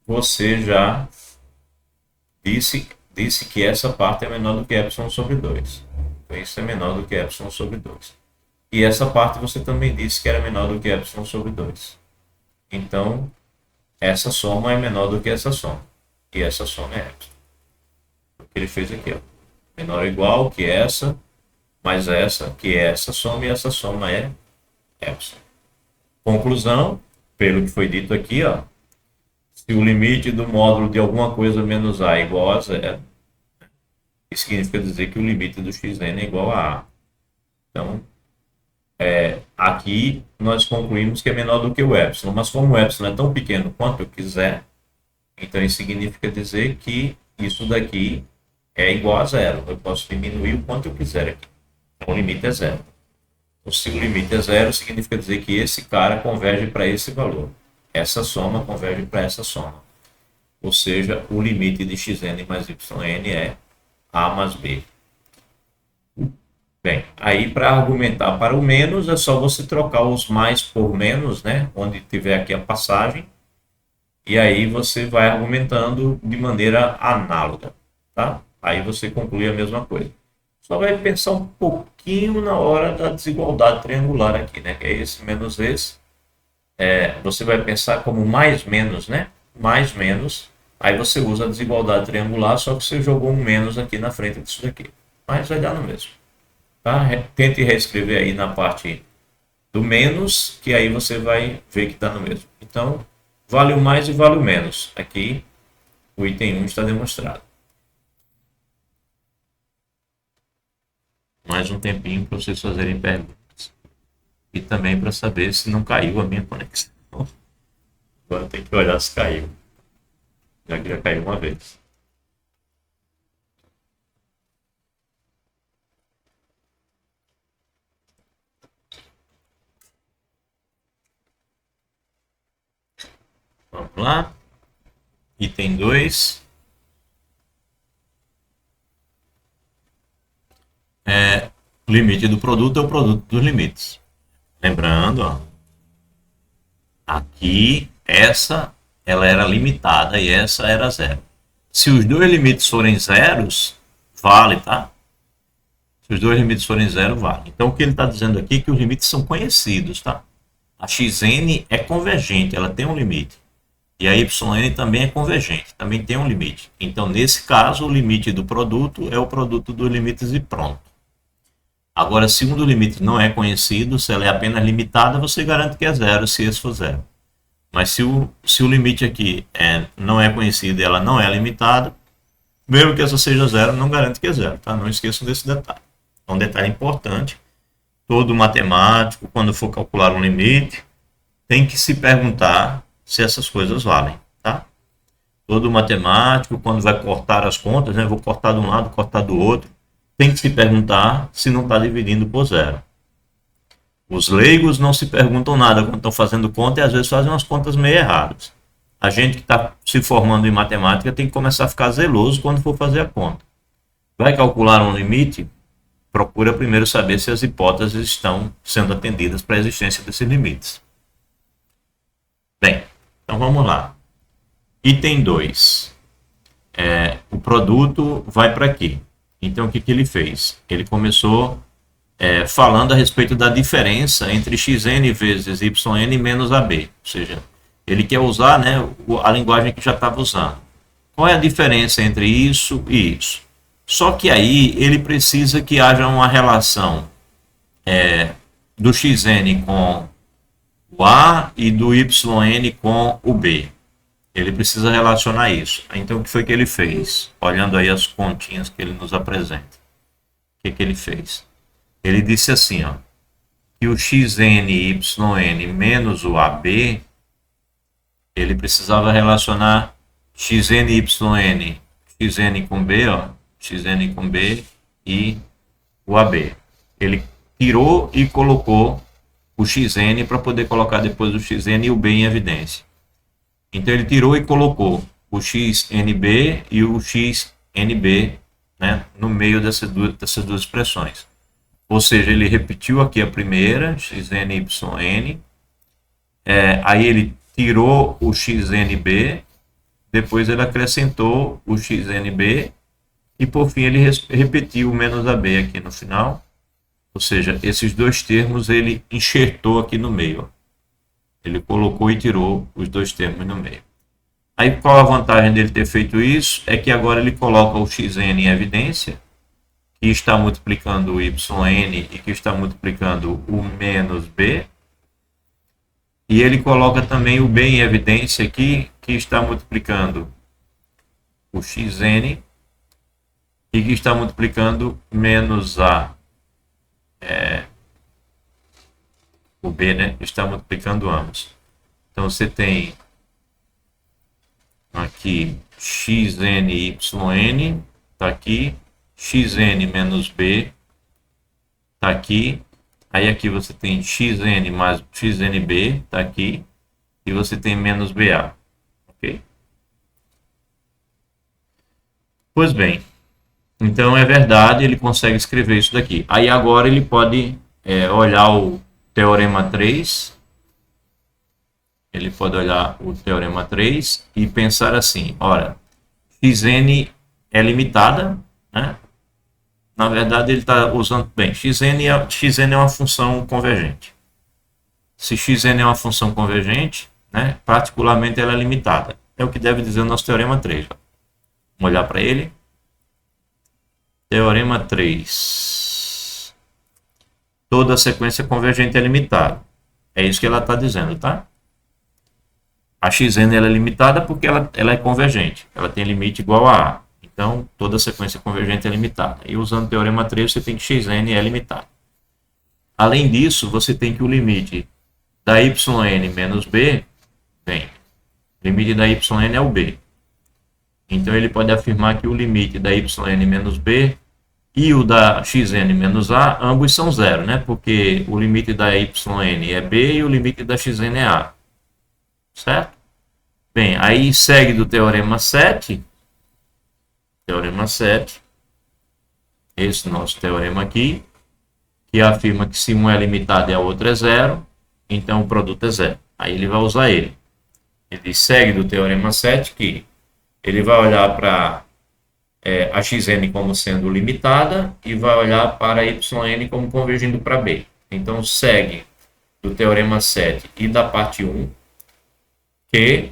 você já disse que essa parte é menor do que epsilon sobre 2. Então isso é menor do que epsilon sobre 2. E essa parte você também disse que era menor do que epsilon sobre 2. Então essa soma é menor do que essa soma. E essa soma é epsilon. O que ele fez aqui, ó. Menor ou igual que essa, mais essa, que é essa soma, e essa soma é epsilon. Conclusão, pelo que foi dito aqui, ó, se o limite do módulo de alguma coisa menos a é igual a zero, isso significa dizer que o limite do xn é igual a a. Então, aqui nós concluímos que é menor do que o epsilon, mas como o epsilon é tão pequeno quanto eu quiser, então isso significa dizer que isso daqui é igual a zero. Eu posso diminuir o quanto eu quiser aqui. Então, o limite é zero. Então, se o limite é zero, significa dizer que esse cara converge para esse valor. Essa soma converge para essa soma. Ou seja, o limite de xn mais yn é a mais b. Bem, aí para argumentar para o menos é só você trocar os mais por menos, né? Onde tiver aqui a passagem, e aí você vai argumentando de maneira análoga, tá? Aí você conclui a mesma coisa. Só vai pensar um pouquinho na hora da desigualdade triangular aqui, né? Que é esse menos esse. Você vai pensar como mais menos, né? Mais menos. Aí você usa a desigualdade triangular, só que você jogou um menos aqui na frente disso daqui. Mas vai dar no mesmo. Tá? Tente reescrever aí na parte do menos, que aí você vai ver que está no mesmo. Então, vale o mais e vale o menos. Aqui, o item 1 está demonstrado. Mais um tempinho para vocês fazerem perguntas. E também para saber se não caiu a minha conexão. Agora tem que olhar se caiu. Já caiu uma vez. Vamos lá. Item 2. O limite do produto é o produto dos limites. Lembrando, ó, aqui ela era limitada e essa era zero. Se os dois limites forem zeros, vale, tá? Se os dois limites forem zero, vale. Então o que ele está dizendo aqui é que os limites são conhecidos, tá? A xn é convergente, ela tem um limite. E a yn também é convergente, também tem um limite. Então, nesse caso, o limite do produto é o produto dos limites e pronto. Agora, se um dos limites não é conhecido, se ela é apenas limitada, você garante que é zero, se esse for zero. Mas se o limite aqui não é conhecido e ela não é limitada, mesmo que essa seja zero, não garante que é zero, tá? Não esqueçam desse detalhe. É um detalhe importante. Todo matemático, quando for calcular um limite, tem que se perguntar se essas coisas valem, tá? Todo matemático, quando vai cortar as contas, né? Vou cortar de um lado, cortar do outro, tem que se perguntar se não está dividindo por zero. Os leigos não se perguntam nada quando estão fazendo conta e às vezes fazem umas contas meio erradas. A gente que está se formando em matemática tem que começar a ficar zeloso quando for fazer a conta. Vai calcular um limite? Procura primeiro saber se as hipóteses estão sendo atendidas para a existência desses limites. Bem, então vamos lá. Item 2. O produto vai para aqui. Então o que ele fez? Ele começou falando a respeito da diferença entre xn vezes yn menos ab. Ou seja, ele quer usar, né, a linguagem que já estava usando. Qual é a diferença entre isso e isso? Só que aí ele precisa que haja uma relação do xn com o A e do YN com o B. Ele precisa relacionar isso. Então, o que foi que ele fez? Olhando aí as continhas que ele nos apresenta. O que ele fez? Ele disse assim, ó, que o XNYN menos o AB, ele precisava relacionar XNYN, XN com B, ó, XN com B e o AB. Ele tirou e colocou o xn para poder colocar depois o xn e o b em evidência. Então ele tirou e colocou o xnb e o xnb, né, no meio dessas duas expressões. Ou seja, ele repetiu aqui a primeira, xnyn, aí ele tirou o xnb, depois ele acrescentou o xnb e por fim ele repetiu o menos ab aqui no final. Ou seja, esses dois termos ele enxertou aqui no meio. Ele colocou e tirou os dois termos no meio. Aí qual a vantagem dele ter feito isso? É que agora ele coloca o xn em evidência, que está multiplicando o yn e que está multiplicando o menos b. E ele coloca também o b em evidência aqui, que está multiplicando o xn e que está multiplicando menos a o B, né, está multiplicando ambos. Então você tem aqui xnyn, está aqui, xn menos b, está aqui, aí aqui você tem xn mais xnb, está aqui, e você tem menos ba, ok? Pois bem, Então é verdade, ele consegue escrever isso daqui. Aí agora ele pode olhar o teorema 3. Ele pode olhar o teorema 3 e pensar assim: ora, xn é limitada, né? Na verdade, ele está usando. Bem, xn é uma função convergente. Se xn é uma função convergente, né, particularmente ela é limitada. É o que deve dizer o nosso teorema 3. Vamos olhar para ele. Teorema 3. Toda sequência convergente é limitada. É isso que ela está dizendo, tá? A xn ela é limitada porque ela é convergente. Ela tem limite igual a A. Então, toda sequência convergente é limitada. E usando o teorema 3, você tem que xn é limitado. Além disso, você tem que o limite da yn menos b, bem, o limite da yn é o b. Então, ele pode afirmar que o limite da yn menos b e o da xn menos a, ambos são zero, né? Porque o limite da yn é b e o limite da xn é a. Certo? Bem, aí segue do teorema 7. Teorema 7. Esse nosso teorema aqui, que afirma que se um é limitado e a outra é zero, então o produto é zero. Aí ele vai usar ele. Ele segue do teorema 7 que ele vai olhar para a xn como sendo limitada e vai olhar para a yn como convergindo para b. Então segue do teorema 7 e da parte 1 que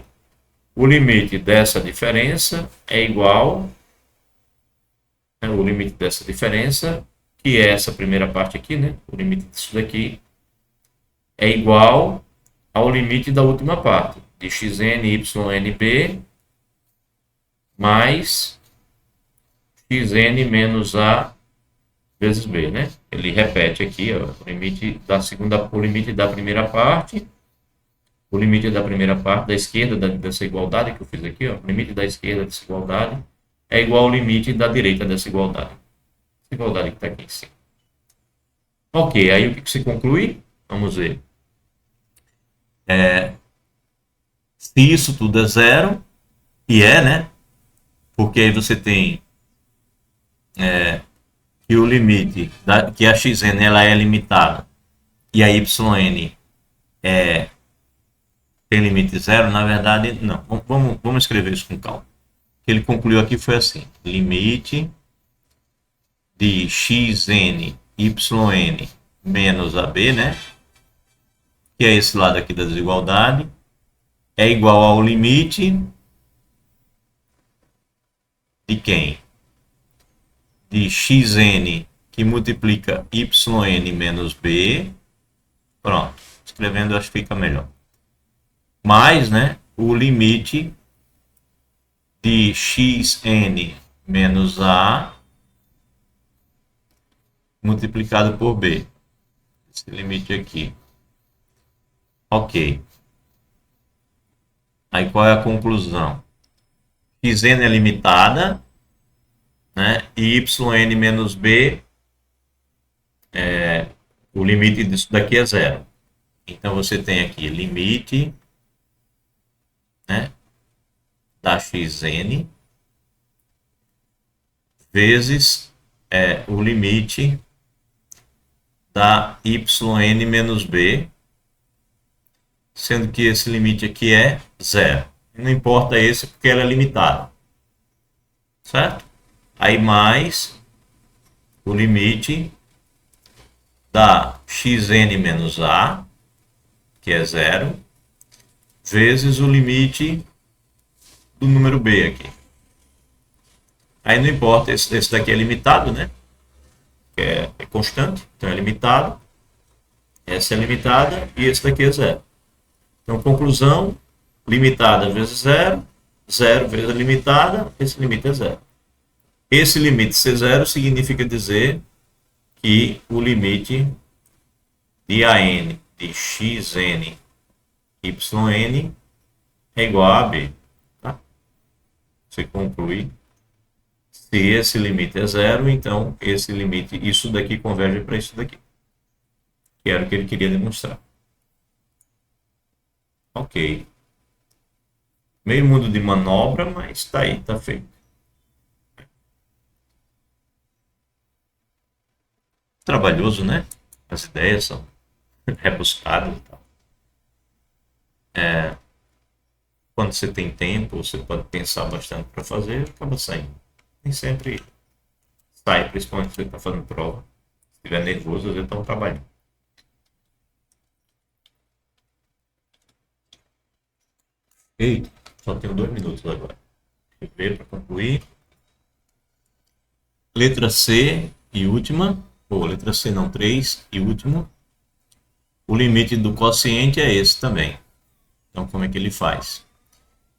o limite dessa diferença é igual, o limite dessa diferença, que é essa primeira parte aqui, né? O limite disso daqui é igual ao limite da última parte, de xn, yn, b, mais xn menos a vezes b, né? Ele repete aqui, ó, o limite da primeira parte, o limite da primeira parte da esquerda dessa igualdade que eu fiz aqui, ó, o limite da esquerda dessa igualdade é igual ao limite da direita dessa igualdade. Essa igualdade que está aqui em cima. Ok, aí o que se conclui? Vamos ver. Se isso tudo é zero, e né? Porque aí você tem que o limite, que a xn ela é limitada e a yn tem limite zero, na verdade, não. Vamos escrever isso com calma. O que ele concluiu aqui foi assim: limite de xn, yn menos ab, né? Que é esse lado aqui da desigualdade, é igual ao limite de quem? De xn que multiplica yn menos b. Pronto, escrevendo acho que fica melhor. Mais, né, o limite de xn menos a multiplicado por b. Esse limite aqui. Ok. Aí qual é a conclusão? Xn é limitada, né? E yn menos b, o limite disso daqui é zero. Então você tem aqui limite, né, da xn vezes o limite da yn menos b, sendo que esse limite aqui é zero. Não importa esse porque ela é limitada. Certo? Aí mais o limite da xn menos a, que é zero, vezes o limite do número b aqui. Aí não importa, esse daqui é limitado, né? É constante, então é limitado. Essa é limitada e esse daqui é zero. Então, conclusão, limitada vezes zero, zero vezes limitada, esse limite é zero. Esse limite ser zero significa dizer que o limite de AN de XN YN é igual a B. Tá? Você conclui. Se esse limite é zero, então esse limite, isso daqui converge para isso daqui. Que era o que ele queria demonstrar. Ok. Meio mundo de manobra, mas tá aí, tá feito. trabalhoso, né? As ideias são rebuscadas e tal. Quando você tem tempo, você pode pensar bastante para fazer, acaba saindo. Nem sempre sai, principalmente se você está fazendo prova. Se estiver nervoso, às vezes está um trabalho. Ei, só tenho 2 minutos agora. Deixa eu ver para concluir. Letra C e última. Ou letra C não, 3 e última. O limite do quociente é esse também. Então, como é que ele faz?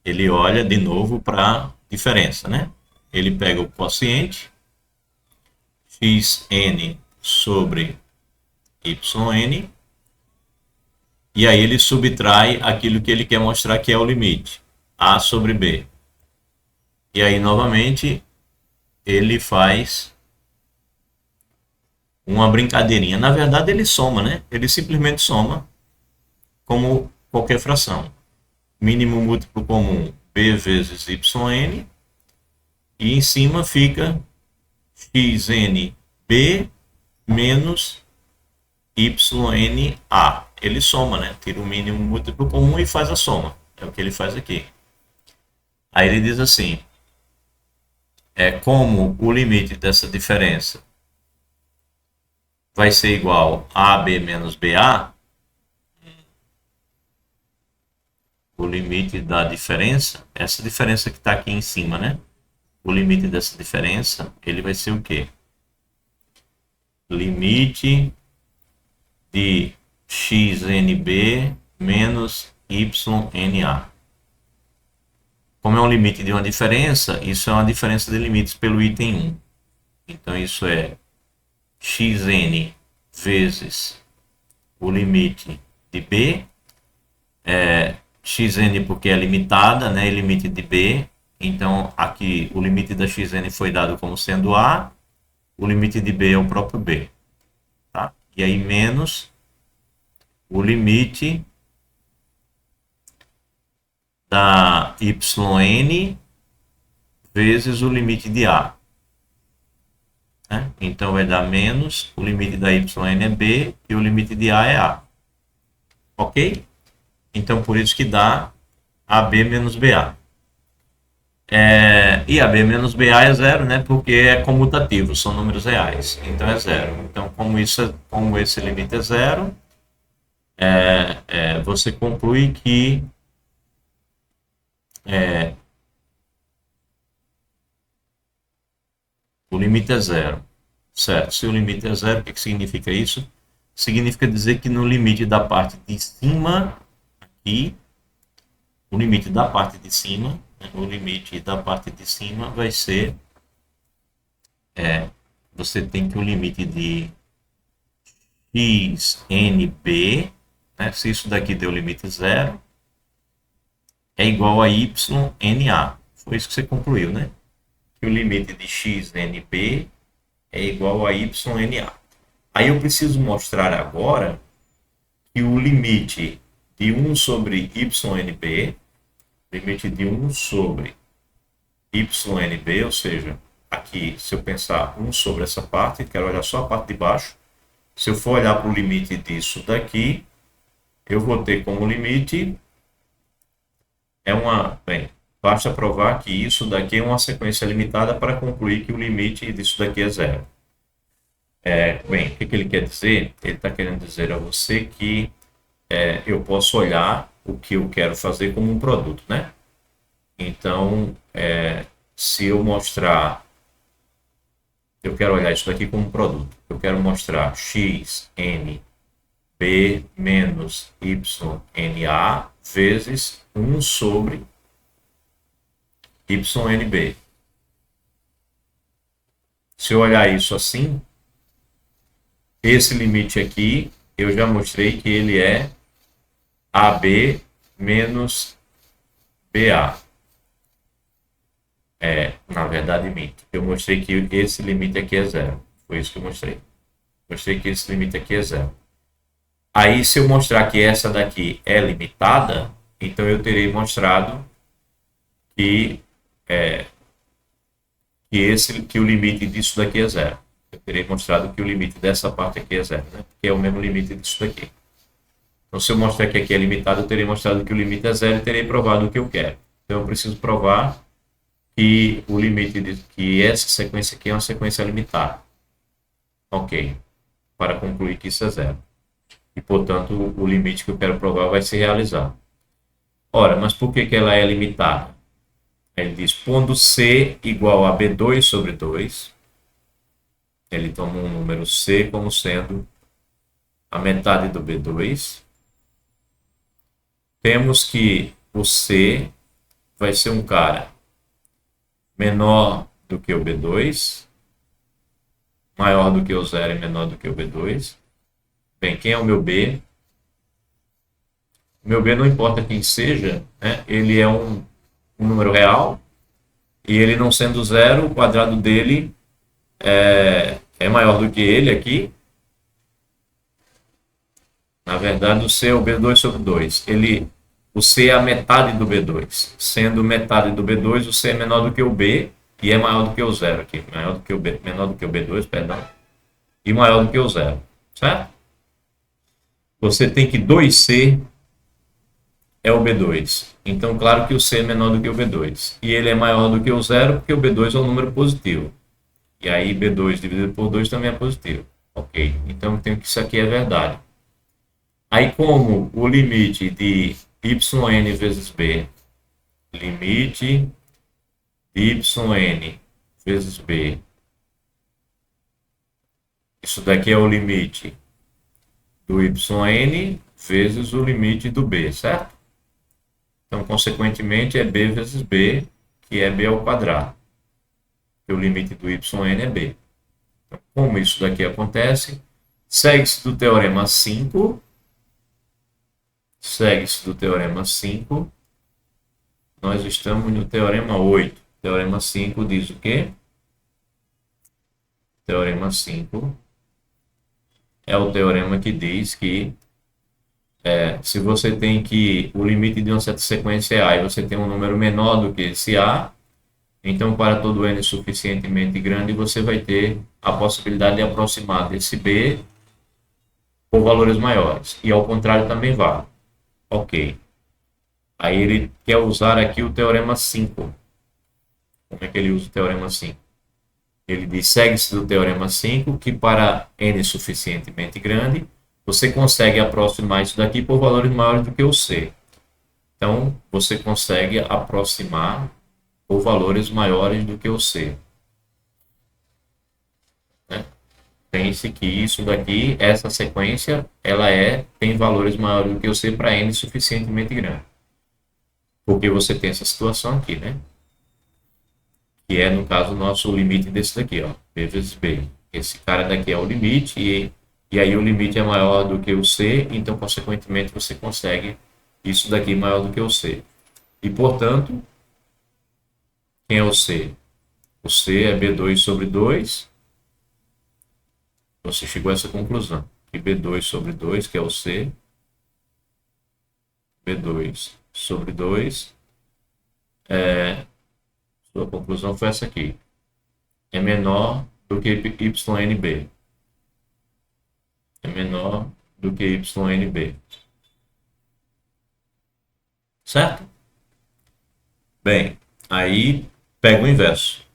Ele olha de novo para a diferença, né? Ele pega o quociente, xn sobre yn, e aí ele subtrai aquilo que ele quer mostrar que é o limite, a sobre b. E aí, novamente, ele faz uma brincadeirinha. Na verdade, ele soma, né? Ele simplesmente soma como qualquer fração. Mínimo múltiplo comum, b vezes yn, e em cima fica xnb menos YNA. Ele soma, né? Tira o mínimo múltiplo comum e faz a soma. É o que ele faz aqui. Aí ele diz assim, como o limite dessa diferença vai ser igual a AB menos BA, o limite da diferença, essa diferença que está aqui em cima, né? O limite dessa diferença, ele vai ser o quê? Limite de xnb menos YNA. Como é um limite de uma diferença, isso é uma diferença de limites pelo item 1. Então, isso é xn vezes o limite de b, xn porque é limitada, né, limite de b. Então, aqui o limite da xn foi dado como sendo a, o limite de b é o próprio b. Tá? E aí, menos o limite da yn vezes o limite de a. Né? Então, vai dar menos, o limite da yn é b e o limite de a é a. Ok? Então, por isso que dá AB menos BA. E AB menos BA é zero, né? Porque é comutativo, são números reais. Então, é zero. Então, como esse limite é zero, você conclui que o limite é zero. Certo? Se o limite é zero, o que significa isso? Significa dizer que no limite da parte de cima, aqui, o limite da parte de cima, vai ser, você tem que o limite de xnb, né, se isso daqui deu limite zero, é igual a YNA. Foi isso que você concluiu, né? Que o limite de xnb é igual a YNA. Aí eu preciso mostrar agora que o limite de 1 sobre YNB, limite de 1 sobre YNB, ou seja, aqui, se eu pensar 1 sobre essa parte, quero olhar só a parte de baixo, se eu for olhar para o limite disso daqui, eu vou ter como limite, basta provar que isso daqui é uma sequência limitada para concluir que o limite disso daqui é zero. O que ele quer dizer? Ele está querendo dizer a você que eu posso olhar o que eu quero fazer como um produto, né? Então, se eu mostrar, eu quero olhar isso daqui como um produto. Eu quero mostrar xnb menos YNA vezes 1 sobre YNB. Se eu olhar isso assim, esse limite aqui, eu já mostrei que ele é AB menos BA. Na verdade, minto. Eu mostrei que esse limite aqui é zero. Foi isso que eu mostrei. Mostrei que esse limite aqui é zero. Aí, se eu mostrar que essa daqui é limitada, então eu terei mostrado que o limite disso daqui é zero. Eu terei mostrado que o limite dessa parte aqui é zero, né? Que é o mesmo limite disso daqui. Então, se eu mostrar que aqui é limitado, eu terei mostrado que o limite é zero e terei provado o que eu quero. Então, eu preciso provar que o limite que essa sequência aqui é uma sequência limitada. Ok. Para concluir que isso é zero. E, portanto, o limite que eu quero provar vai se realizar. Ora, mas por que ela é limitada? Ele diz, pondo C igual a B2 sobre 2, ele toma um número C como sendo a metade do B2. Temos que o C vai ser um cara menor do que o B2, maior do que o zero e menor do que o B2. Bem, quem é o meu B? O meu B não importa quem seja, né? Ele é um número real, e ele não sendo zero, o quadrado dele é maior do que ele aqui. Na verdade, o C é o B2 sobre 2. O C é a metade do B2. Sendo metade do B2, o C é menor do que o B e é maior do que o zero aqui. Maior do que o B, menor do que o B2, perdão. E maior do que o zero. Certo? Você tem que 2C é o B2. Então, claro que o C é menor do que o B2. E ele é maior do que o zero porque o B2 é um número positivo. E aí B2 dividido por 2 também é positivo. Ok. Então, eu tenho que isso aqui é verdade. Aí, como o limite de yn vezes b, limite de yn vezes b, isso daqui é o limite do yn vezes o limite do b, certo? Então, consequentemente, é b vezes b, que é b ao quadrado. E o limite do yn é b. Então, como isso daqui acontece, segue-se do teorema 5, nós estamos no teorema 8. Teorema 5 diz o quê? Teorema 5 é o teorema que diz que se você tem que o limite de uma certa sequência é A e você tem um número menor do que esse A, então para todo n suficientemente grande você vai ter a possibilidade de aproximar desse B por valores maiores. E ao contrário também vale. Ok. Aí ele quer usar aqui o teorema 5. Como é que ele usa o teorema 5? Ele diz, segue-se do teorema 5 que para n suficientemente grande, você consegue aproximar isso daqui por valores maiores do que o C. Então, você consegue aproximar por valores maiores do que o C. Né? Pense que isso daqui, essa sequência, ela tem valores maiores do que o C para n suficientemente grande. Porque você tem essa situação aqui, né? Que é, no caso, o nosso limite desse daqui, ó, B vezes B. Esse cara daqui é o limite, e aí o limite é maior do que o C, então, consequentemente, você consegue isso daqui maior do que o C. E, portanto, quem é o C? O C é B2 sobre 2. Você chegou a essa conclusão. Que B2 sobre 2, que é o C, B2 sobre 2, sua conclusão foi essa aqui. É menor do que YNB. É menor do que YNB. Certo? Bem, aí pega o inverso.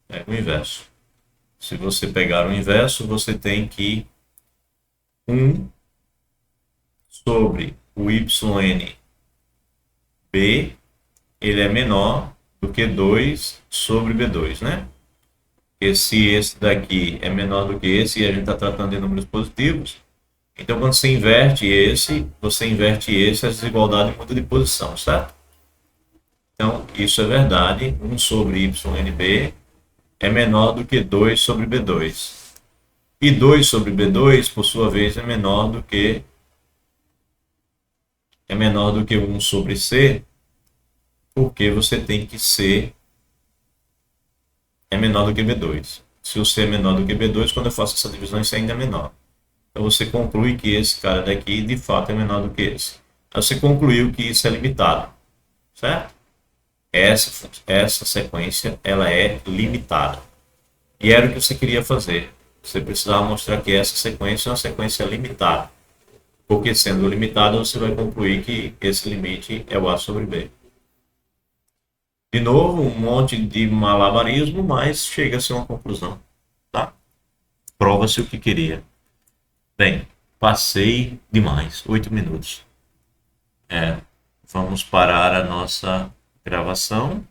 Pega o inverso. Se você pegar o inverso, você tem que 1 sobre o YNB, ele é menor do que 2 sobre B2, né? Porque se esse daqui é menor do que esse, e a gente está tratando de números positivos, então quando você inverte esse, a desigualdade muda de posição, certo? Então, isso é verdade, 1 sobre YNB é menor do que 2 sobre B2. E 2 sobre B2, por sua vez, é menor do que 1 sobre C, porque você tem que C é menor do que B2. Se o C é menor do que B2, quando eu faço essa divisão, isso ainda é menor. Então você conclui que esse cara daqui, de fato, é menor do que esse. Então você concluiu que isso é limitado, certo? Essa sequência, ela é limitada. E era o que você queria fazer. Você precisava mostrar que essa sequência é uma sequência limitada. Porque sendo limitada, você vai concluir que esse limite é o A sobre B. De novo, um monte de malabarismo, mas chega-se a uma conclusão. Tá? Prova-se o que queria. Bem, passei demais, 8 minutos. Vamos parar a nossa gravação.